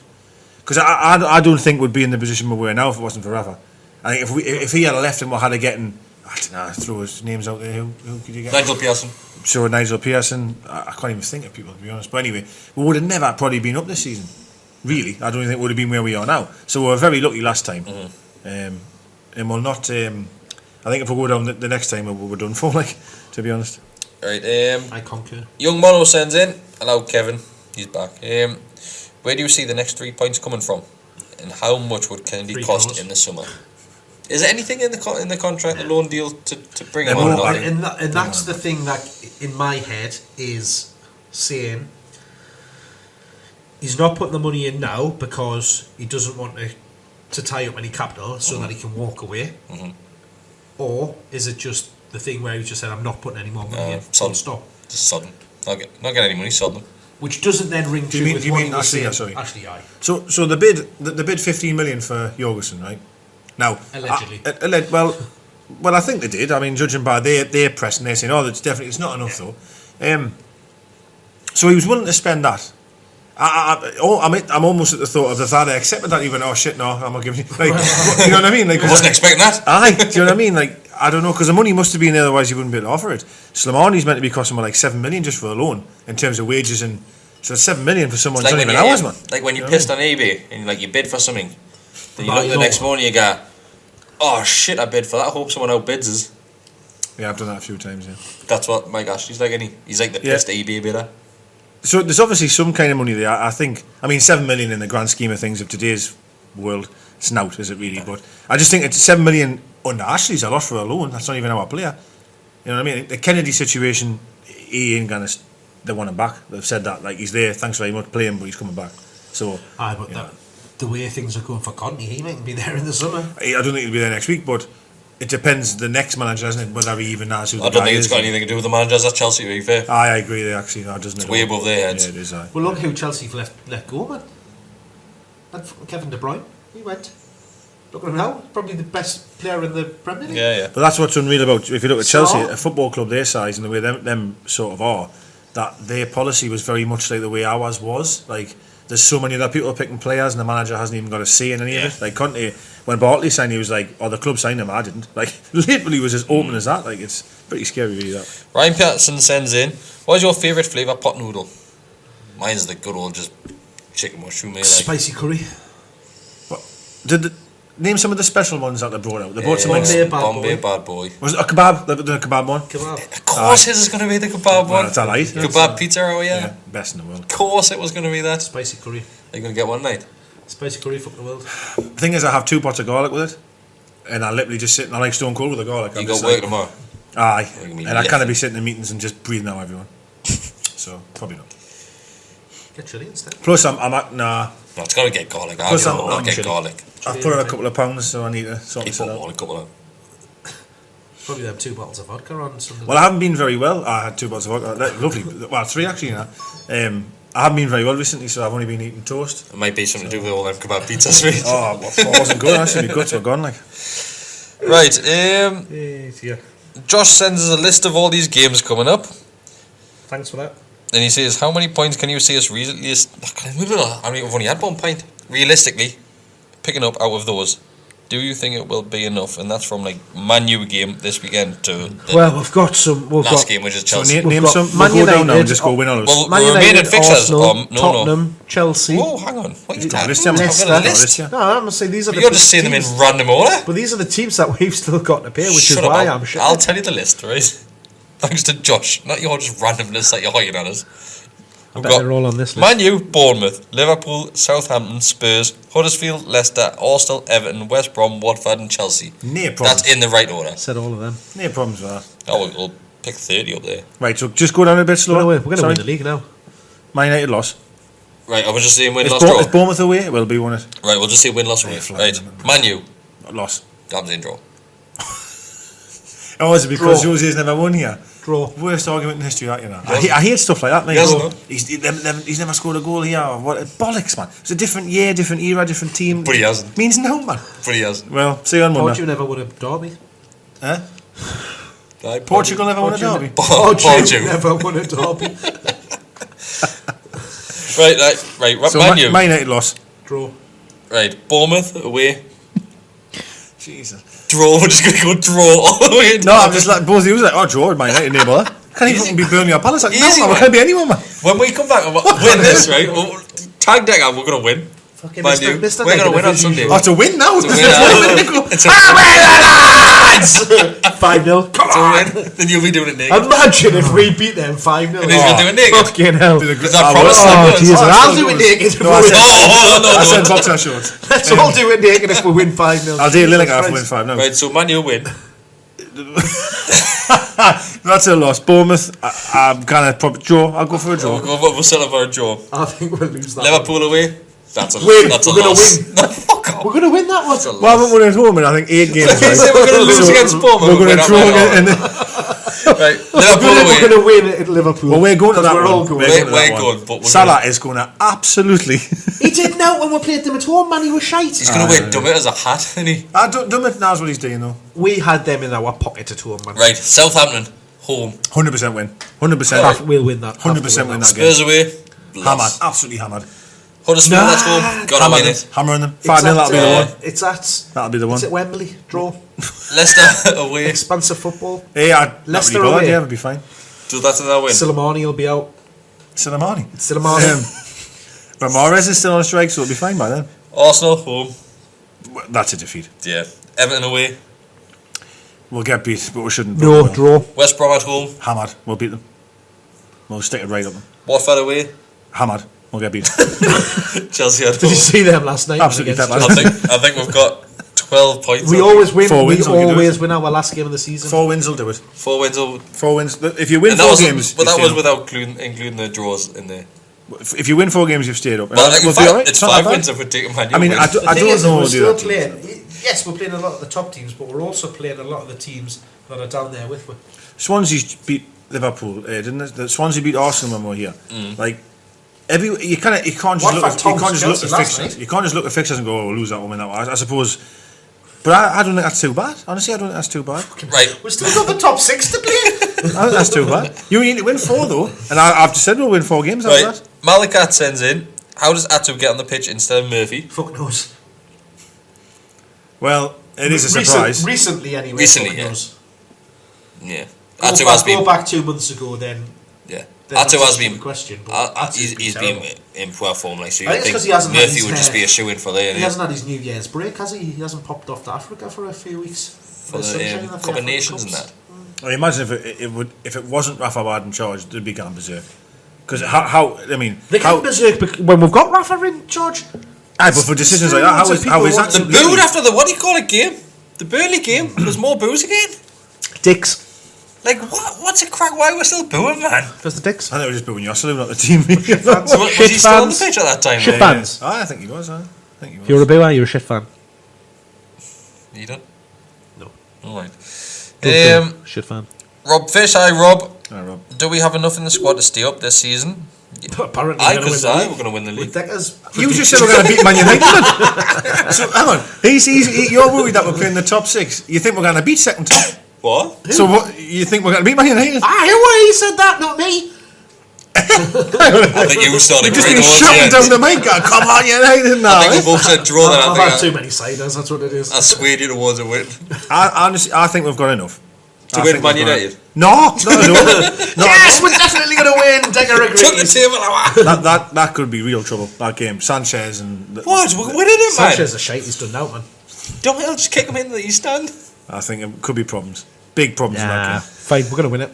Because I don't think we'd be in the position we were now if it wasn't for Rafa. I think if he had left and we had to get in... I don't know, throw his names out there. Who could you get? Nigel Pearson. So Nigel Pearson. I can't even think of people, to be honest. But anyway, we would have never probably been up this season. Really, I don't even think we would have been where we are now. So we were very lucky last time. And we'll not... I think if we go down the next time, we're done for, like, to be honest. Right, I concur. Young Mono sends in, hello Kevin, he's back. Where do you see the next 3 points coming from? And how much would Kenedy cost $3. in the summer? Is there anything in the contract, the loan deal, to bring him No, on? but- And that's the thing that in my head is saying he's not putting the money in now because he doesn't want to tie up any capital so that he can walk away. Or is it just the thing where he just said, I'm not putting any more money in, full stop? Just sodden. Not get any money, sodden. Which doesn't then ring true with do you what mean he was Ashley? saying. Sorry. Ashley, aye. So the bid 15 million for Jorgensen, right? Now, Allegedly. Well, I think they did. I mean, judging by their press, and they're saying, it's not enough though. So he was willing to spend that. I'm almost at the thought of the fact I accepted that. He went, oh shit, no, I'm not giving you. Like, you know what I mean? Like, I wasn't expecting that. Aye, do you know what I mean? Like, I don't know, because the money must have been there, otherwise you wouldn't be able to offer it. Slimani's meant to be costing like 7 million just for a loan in terms of wages, and so 7 million for someone. It's It's like not when even you, hours, man. like when you You know pissed what on eBay and like you bid for something, then you Buy look the low. next morning and you go, oh shit, I bid for that. I hope someone outbids us. Yeah, I've done that a few times. Yeah. That's what Mike Ashley's like, isn't he? He's like the pissed eBay bidder. So there's obviously some kind of money there. I think. I mean, 7 million in the grand scheme of things of today's world, it's not, is it really? But I just think it's 7 million under Ashley's a lot for a loan. That's not even our player. You know what I mean? The Kenedy situation, he ain't gonna. They want him back. They've said that. Like, he's there. Thanks very much. Play him, but he's coming back. So. Aye, but the way things are going for Conte, he might be there in the summer. I don't think he'll be there next week, but it depends. The next manager, isn't it? Whether he even knows who the I don't guy think it's is. got anything to do with the managers at Chelsea, to be fair. I agree there, actually. No, doesn't It's it? way above their heads. Yeah, it is. Aye. Well, look who Chelsea let go, man. That Kevin De Bruyne, he went. Look at him now, probably the best player in the Premier League. Yeah. But that's what's unreal about, if you look at So- Chelsea, a football club their size and the way them sort of are, that their policy was very much like the way ours was. Like, there's so many other people picking players and the manager hasn't even got a say in any of it. Like, Conte, when Bartley signed, he was like, oh, the club signed him, I didn't. Like, literally was as open as that. Like, it's pretty scary, really, that. Ryan Peterson sends in, what is your favourite flavour pot noodle? Mine's the good old just chicken mushroom. Like. Spicy curry. Did Name some of the special ones that they brought out. They brought some Bombay Bad Boy. Was it a kebab? The kebab one? Kebab. Of course it was going to be the kebab one. That's alright. Kebab pizza, oh yeah. Best in the world. Of course it was going to be that. Spicy curry. Are you going to get one night? Spicy curry, fuck the world. The thing is, I have 2 pots of garlic with it, and I literally just sit and I like stone cold with the garlic. You got work tomorrow? Aye. And I can't be sitting in meetings and just breathing out everyone. So, probably not. Get chili instead. Plus, I'm nah. No, it's got to get garlic. Plus, I'll get garlic. I've put on a couple of pounds, so I need to sort this out. A couple of. Probably them 2 bottles of vodka on Sunday. Well, I haven't been very well. I had 2 bottles of vodka. Lovely. Well, 3 actually, you know. I haven't been very well recently, so I've only been eating toast. It might be something to do with all them kebab pizzas, mate. Oh, I wasn't good. Actually, my guts were gone, like. Right, Yeah. Josh sends us a list of all these games coming up. Thanks for that. And he says, how many points can you see us I mean, we've only had 1 point. Realistically, picking up out of those, do you think it will be enough? And that's from like Man U game this weekend to the we've got some. last game, which is Chelsea. So name some. Man United, down now and just go win all those. Well, Man remaining United, fixtures. Arsenal, Tottenham, Chelsea. Whoa, hang on. What are you doing? Leicester. No, I'm saying these are But the you're just saying them in teams. random order. But these are the teams that we've still got to pay, which Shut is up, why I'm shit. I'll tell you the list, right? Thanks to Josh, not your just random list that you're hiring on us. I bet they're all on this list. Man U, Bournemouth, Liverpool, Southampton, Spurs, Huddersfield, Leicester, Arsenal, Everton, West Brom, Watford and Chelsea. No problems. That's in the right order. Said all of them. No problems with that. Oh, we'll pick 30 up there. Right, so just go down a bit slower. We're going to win the league now. Man United loss. Right, I was just saying win, If loss, draw. If Bournemouth away, it will be one it. Right, we'll just say win, loss, away. Right, Man U. Loss. I'm saying draw. Oh, is it because Draw. Jose's never won here? Draw. Worst argument in history, that, you know. I hate stuff like that, mate. He's never scored a goal here. What bollocks, man. It's a different year, different era, different team. But he hasn't. Means no, man. But he hasn't. Well, see you on Monday. Portugal never won a derby. Eh? Right, Portugal never won a derby. Portugal never won a derby. Right. So Man U. Man United loss. Draw. Right, Bournemouth away. Jesus. Draw. We're just going to go draw all the way. No, I'm just like, both of you was like, oh, draw, Man United, neighbour. Can't even fucking be Burnley or Palace. Like, Easy, no, man, man. it can't be anyone, man. When we come back and win this, right? Tag deck out, we're going to win. Fucking Man U. Mr. We're going to win on Negative Sunday. Oh, to win now. To win. It's a 5-0. Come on. Then you'll be doing it naked. Imagine if we beat them 5-0. And he's going to do it naked. Fucking hell. Because I promised Oh, them. Jesus. I'll do it naked if we win. I said boxer shorts. Let's all do it naked if we win 5-0. I'll do Lineker if we win 5 now. Right, so Man U win. That's a loss. Bournemouth, I'm kind of probably draw. I'll go for a draw. We'll settle for a draw. I think we'll lose that. Liverpool away. That's a Win. That's a We're gonna loss. win. No, fuck off. We're going to win that one. Well, I haven't won at home in, I think, 8 games. They say we're going to lose against Bournemouth. We're going to draw again. Right, Liverpool We're away. going to win at Liverpool. Well, we're going to that We're all one. going. We're good, but we're Salah is going to absolutely. He didn't know when we played them at home, man. He was shite. He's going to wear dumb it as a hat, isn't he? I don't knows what he's doing though. We had them in our pocket at home, man. Right, Southampton home. 100% win. 100%. We'll win that. 100% win that game. Spurs away. Hammered, Loss. absolutely hammered. Huddersfield at home. Gotta win it. Hammering them. 5-0. That'll be the one. That'll be the one. It's at Wembley. Draw. Leicester away. Expansive football. Hey, I'd Leicester really away. Yeah, it'll be fine. So that's another win. Silamani will be out. Silamani. Ramirez is still on strike, so it'll be fine by then. Arsenal home. Well, that's a defeat. Yeah. Everton away. We'll get beat, but we shouldn't. No, draw. West Brom at home. Hammered. We'll beat them. We'll stick it right up them. Watford away. Hammered. We'll get beat. Chelsea at Did home. you see them last night? Absolutely Against peppered. I think we've got 12 points. We always win. 4 We wins will do it. always win our last game of the season. 4 wins will do it. 4 wins over. 4 wins. If you win And 4 games, but that you was stay without including the draws in there. up. If you win 4 games, you've stayed up. Well, We'll in be fact, all right. it's not 5 that wins bad. if we're taking Man U. I mean, wins. I The don't thing is, know. we're Do still that. playing. Yes, we're playing a lot of the top teams, but we're also playing a lot of the teams that are down there with us. Swansea beat Liverpool, didn't it? The Swansea beat Arsenal when we were here. Like you can't just look at fixtures. You can't just look at fixtures and go, oh, we'll lose that one, win that one. I suppose. But I don't think that's too bad. Honestly, I don't think that's too bad. Right. We've still got the top 6 to play. I think that's too bad. You need to win 4 though, and I've just said we'll win 4 games after Right. that. Malakat sends in. How does Atu get on the pitch instead of Murphy? Fuck knows. Well, it is a surprise. Recently, anyway. Recently, fuck yeah. knows. Yeah. Go Atu has back, been. go back 2 months ago, then Yeah. That's Atu has a been. stupid question. But He's been in poor form, like, so I you think it's think 'cause he hasn't had Murphy his, would just be a shoe in for there. he hasn't had his New Year's break, has he? He hasn't popped off to Africa for a few weeks. For the Cup of Nations and that. I imagine if it wasn't Rafa Bad in charge, they'd be going berserk. Because how I mean, They how, get berserk when we've got Rafa in charge. but for decisions like that, how is that? The booed after the what do you call it game? The Burnley game. There's more boos again. Dicks. Like what's a crack? Why we're still booing, man? There's the dicks. I think it was just booing Yosselu, not the team. So was he still on the pitch at that time? Shit though? fans. I think he was. If you're a booer, you're a shit fan. You don't? No. All right. Shit fan. Rob Fish, hi Rob. Hi, Rob. Do we have enough in the squad to stay up this season? Apparently, We're going to win the league. You just said we're going to beat Man United. So hang on, you're worried that we're playing the top 6. You think we're going to beat second team? What? So what? You think we're going to beat Man United? I hear why he said that, not me. I think you started You've just great been towards shouting the end. down the mic. Going, come on, United now. I think we both said draw that. I've had too many ciders, that's what it is. I swayed you towards a win. Honestly, I think we've got enough. To win Man United? No. Yes, we're definitely going to win. Decker Took the agrees. table away. That could be real trouble. That game, Sanchez and What? We're winning it, man. Sanchez is a shite, he's done now, man. Don't I'll just kick him in the East Stand. I think it could be problems. Big problems in that game. Fine, we're going to win it.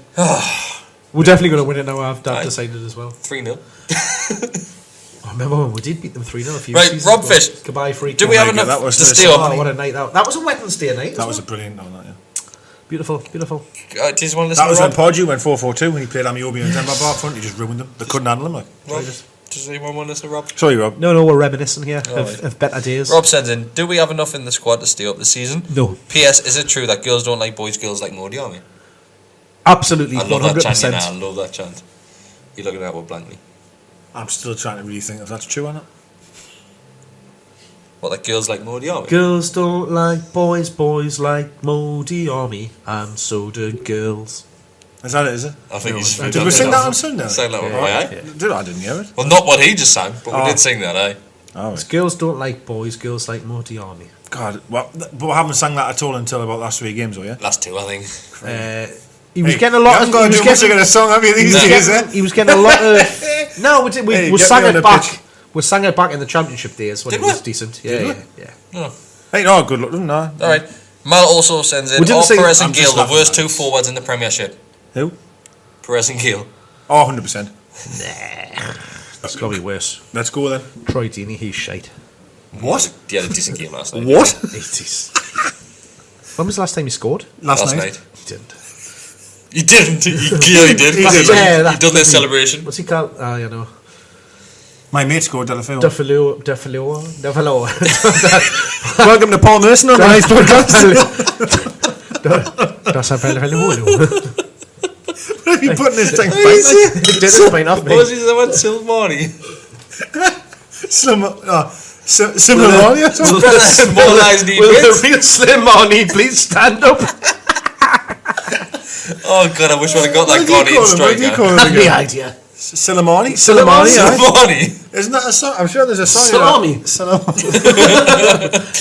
We're definitely going to win it now, I've decided as well. 3-0. I remember when we did beat them 3-0 a few Right, seasons Rob ago. Fish. Goodbye, free Do kick. we have God, enough that was to the stay Oh, up? what a night that was a Wednesday night. That was a brilliant one, that, yeah. Beautiful, beautiful. Do you just want to listen That was to when Rob? Podju went 4-4-2 when he played Amiobi and Demba Bar front. He just ruined them. They couldn't handle him. Like. Rob, does anyone want to listen to Rob? Sorry, Rob. No, we're reminiscing here right. of better days. Rob sends in, do we have enough in the squad to stay up this season? No. P.S. Is it true that girls don't like boys, girls like Modi Army? Absolutely, I love that chant, 100%. you know, I love that chant. You're looking at that one blankly. I'm still trying to really think if that's true or not. What, like girls like Modi Army? Girls don't like boys, boys like Modi Army, and so do girls. Is that it, is it? I think he's... Did we sing that on Sunday? Sang that one, aye? I didn't hear it. Well, not what he just sang, but we did sing that, aye? Oh, It's girls don't like boys, girls like Modi Army. God, but we haven't sang that at all until about last 3 games, or yeah? Last 2, I think. He was getting a lot of... You haven't got to do much of a song, have you, these days, eh? He was getting a lot of... No, we sang it back. We sang it back in the championship days when Did it was we? decent. Did Yeah. No. Hey, no, good luck, no. Alright. Mal also sends in, We didn't are sing- Perez I'm and just Gale the laughing worst at 2 this. forwards in the Premiership? Who? Perez and Gale. Oh, 100%. It's got to be worse. Let's go then. Troy Deeney, he's shite. What? He had a decent game last night. What? 80s. When was the last time he scored? Last night. He didn't. He didn't. He clearly did. He did. Yeah, He done their celebration. What's he called? Ah, you know. My mate scored Delafeu. Defalo. Welcome to Paul Merson on the Nice Podcast. That's a very What have you put in his tank? It did it fine off me. What was his name? Silvani. Similarly, or something? More lies need Will wins. the real Slim Marnie please stand up? Oh god, I wish we'd have got that Guardian What do you striker. call him That's the again? idea. Silamani? Silamani, aye. Silvani. Isn't that a song? I'm sure there's a song. Salami. Salami.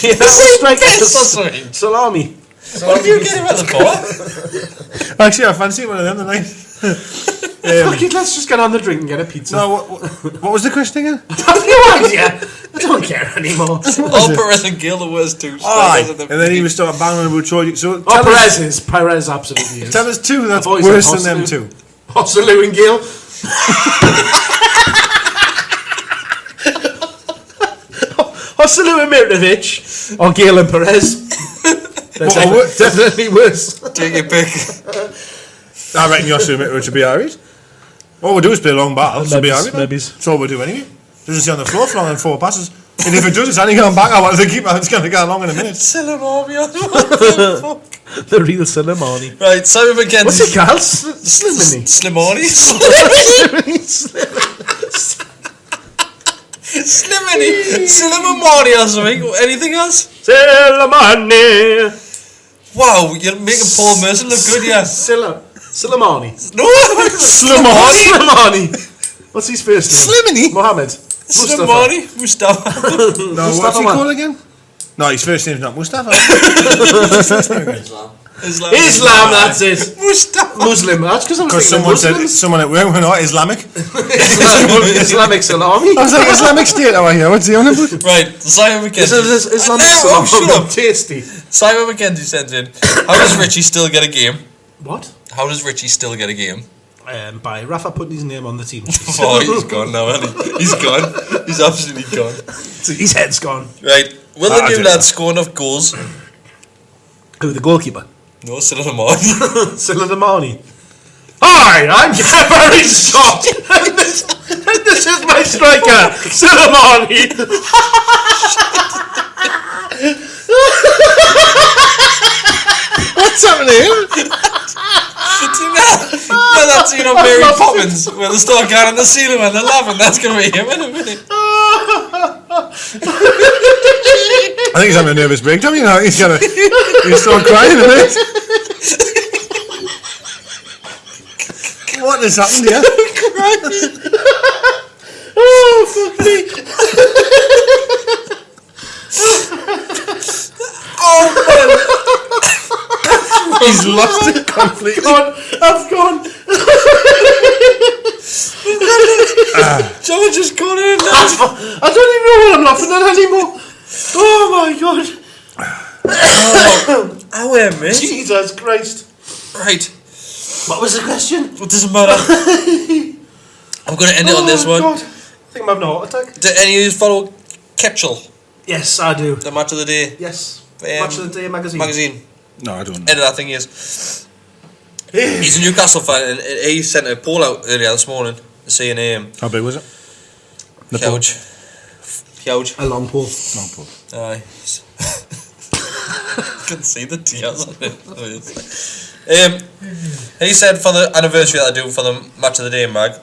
Yeah, striker. Sorry. Salami. What did you get him at the bar? Actually, I fancy one of them tonight. Fuck it, let's just get on the drink and get a pizza. No, what was the question again? I have no idea. I don't care anymore. Oh, Perez and Gale, the worst 2 Aye. strikers in the And then he was starting banging about Troy. So Perez absolutely is. tell us 2 that's I've always worse said than them Hosselu. 2. Hosselu and Gale. Hosselu and Mitrovic. Or Gale and Perez. They're definitely worse. Take your pick. I reckon you're assuming it should be alright. All we do is play long battles. Should be alright. Maybe. That's all we do anyway. Doesn't sit on the floor for longer than 4 passes. And if it does, it's only going back. I want to keep it's going to go along in a minute. Silvani. What the fuck? The real Silamani. Right, Simon McKenzie. What's it called? Slimany. Slimani? Slimani? Silamani or something? Anything else? Silamani. Wow, you're making Paul Merson look good, yeah. Silamani. No! Slimani. What's his first name? Slimany? Mohammed. Slimani? Mustafa. No, what's he man. called again? No, his first name's not Mustafa. What's his first name again? Islam, that's it. Muslim, that's because someone at work went, "Oh, Islamic." Islamic salami. I was like, Islamic State over here. What's the on about? Right, Simon McKenzie. Islamic salami. Tasty. Simon McKenzie sends in, how does Richie still get a game? What? How does Richie still get a game? By Rafa putting his name on the team sheet. Oh, he's gone now, hasn't he? He's gone. He's absolutely gone. His head's gone. Right, will the new lad score enough goals? Who, the goalkeeper? No, Siladamani. Siladamani. Hi, I'm very shot. And this is my striker, Siladamani. What's happening? Yeah, that's Mary Poppins where they start going on the ceiling when they're laughing. That's going to be him in a minute. I think he's having a nervous breakdown. He's start crying a bit. What has happened here? Oh, fuck me. Oh, man. He's lost it completely. I've gone. George has gone in. I don't even know what I'm laughing at anymore. Oh my god. Oh, mate. Jesus Christ. Right. What was the question? It doesn't matter. I'm going to end it on this one. God. I think I'm having a heart attack. Do any of you follow Ketchel? Yes, I do. The Match of the Day? Yes. Match of the Day magazine. No, I don't. Editor, I think he is. He's a Newcastle fan, and he sent a poll out earlier this morning saying, how big was it? Huge. A long pole. Aye. You can see the tears on it. He said for the anniversary that I do for the Match of the Day mag,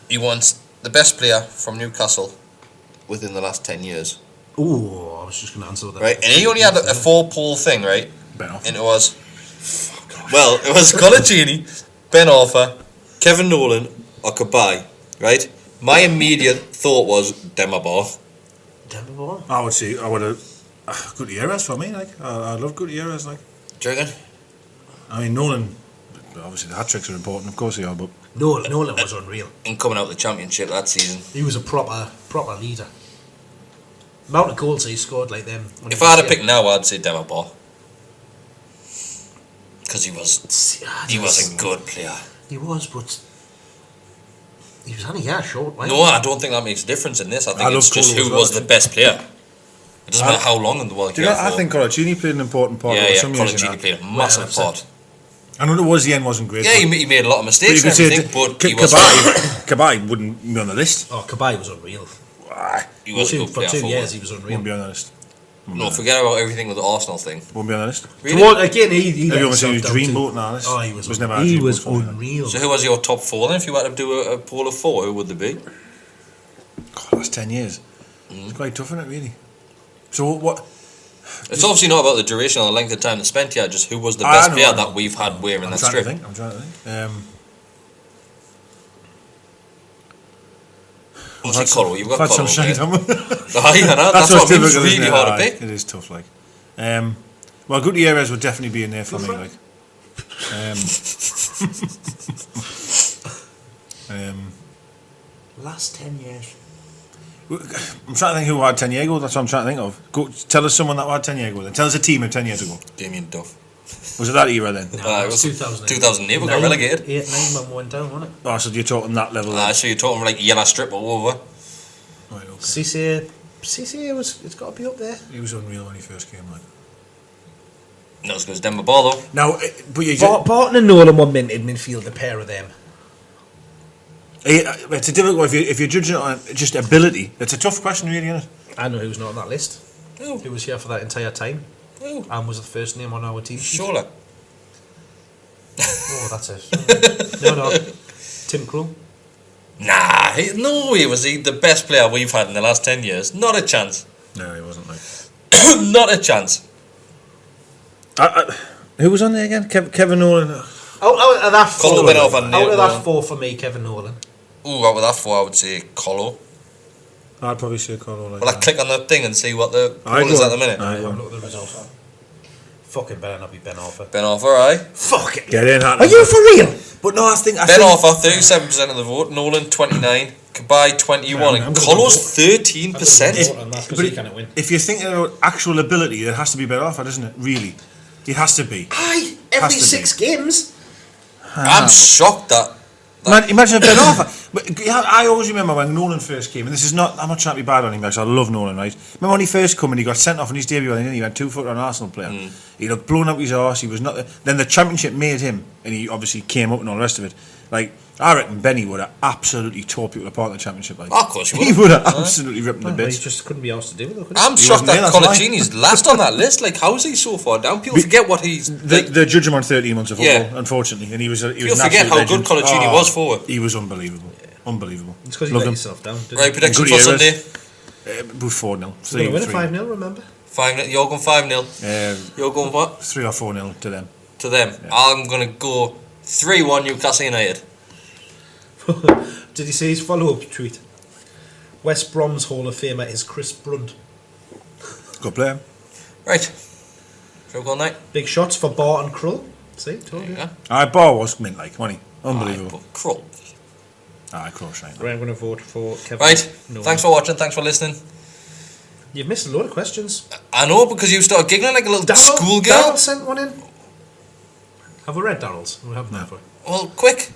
he wants the best player from Newcastle within the last 10 years. Ooh, I was just going to answer that. Right, and he only had a 4-poll thing, right? Ben Arthur. And it was, well, it was Colaccini, Ben Arthur, Kevin Nolan, or Cabaye, right? My immediate thought was Demabar. I would have Gutierrez for me, like. I love Gutierrez, like. Do you reckon? I mean, Nolan, obviously the hat-tricks are important, of course they are, but... Nolan was unreal. In coming out of the championship that season. He was a proper leader. Amount of goals he scored like them. If I had to pick now, I'd say Demabar. Because he was a good player. He was, but he was only a year short, right? No, I don't think that makes a difference in this. I think it's just who was the best player. It doesn't matter how long in the world. I think Colaccini played an important part. Yeah, Colaccini played a massive part. I know the end wasn't great. Yeah, he made a lot of mistakes and everything, but he was... Cabaye wouldn't be on the list. Oh, Cabaye was unreal. He was a good player for 2 years, he was unreal. Wouldn't be on the list. No, forget about everything with the Arsenal thing. Wouldn't be on the list. Really? So again, he everyone said he was dreamboat now. Oh, he was unreal. So who was your top 4 then? If you had to do a poll of 4, who would they be? God, that's 10 years. It's quite tough, isn't it, really? So what... It's obviously not about the duration or the length of time they spent here, just who was the best player that we've had wearing that strip. I'm trying to think. Obviously, Colo, you've got Colo. Some shite on me. That's what I mean, it's really hard to pick. It is tough, like. Well, Gutierrez would definitely be in there for me, like. Last 10 years. I'm trying to think who had 10 years ago. That's what I'm trying to think of. Go, tell us someone that had 10 years ago then. Tell us a team of 10 years ago. Damien Duff. Was it that era then? No, it was 2008. 2008, we got relegated. 8-9 when we went down, wasn't it? Oh, so you're talking that level? So you're talking like yellow strip all over. Right, okay. CCA, it's got to be up there. He was unreal when he first came, like. Not as good as Denver Ball, though. Now, but you Barton and Nolan were minted midfield, the pair of them. It's a difficult one. If you're judging it on just ability, it's a tough question, really, isn't it? I know who's not on that list. Who? Who was here for that entire time. Who? And was the first name on our team. Surely. Oh, that's it. No. Tim Krul. Nah, no way was he the best player we've had in the last 10 years. Not a chance. No, he wasn't, like. Not a chance. Who was on there again? Kevin Nolan. Out of that four for me, Kevin Nolan. Ooh, out of that 4, I would say Colo. I'd probably say Colo. Like, Will I click on the thing and see what the poll is at the minute? Look at the results. Fucking better not be Ben Arthur. Ben Arthur, aye. Fuck it. Get in, Are you for real? But no, I think Ben Arthur, 37% of the vote. Nolan, 29. Kabay, 21. And Colo's 13%. If you're thinking about actual ability, it has to be Ben Arthur, doesn't it? Really, it has to be. Aye, every 6 games. I'm shocked that. Man, imagine Ben Arthur. But I always remember when Nolan first came, and this is not, I'm not trying to be bad on him because I love Nolan, right? Remember when he first came and he got sent off in his debut, and he went 2-footer on an Arsenal player. He looked blown up his arse. He was not. Then the championship made him, and he obviously came up and all the rest of it. Like, I reckon Benny would have absolutely tore people apart in the championship. Like, of course he would have absolutely ripped them to bits. He just couldn't be asked to do it, though, could he? I'm shocked that Colaccini's last on that list. Like, how is he so far down? People forget what he's. They judge him on 13 months of football, unfortunately, and he was. You'll forget how good Colaccini was for it. He was unbelievable. Unbelievable. It's because you let yourself down. Right, prediction for Sunday? About 4-0. You're going to win it 5-0, remember? 5-0. You're going 5-0. You're going what? 3 or 4-0 to them. To them. Yeah. I'm going to go 3-1 Newcastle United. Did you see his follow-up tweet? West Brom's Hall of Famer is Chris Brunt. Good player. Right. Shall we go night? Big shots for Bar and Krull. See, told you. Bar was mint like, wasn't he? Unbelievable. Krull. Close, right. I'm going to vote for Kevin. Right. Thanks for watching. Thanks for listening. You've missed a lot of questions. I know, because you started giggling like a little schoolgirl. Darryl sent one in. Have we read Darryl's? We haven't. No. Well, quick.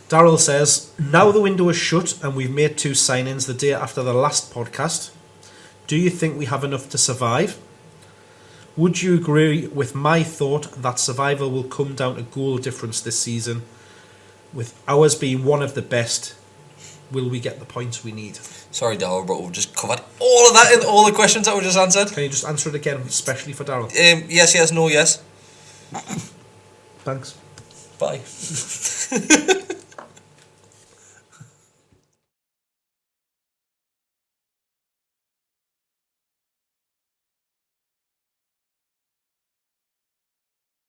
Darryl says, now the window is shut and we've made 2 sign-ins the day after the last podcast. Do you think we have enough to survive? Would you agree with my thought that survival will come down to goal difference this season? With ours being one of the best, will we get the points we need? Sorry, Darryl, but we've just covered all of that in all the questions that we just answered. Can you just answer it again, especially for Darryl? Yes, yes, no, yes. Thanks. Bye.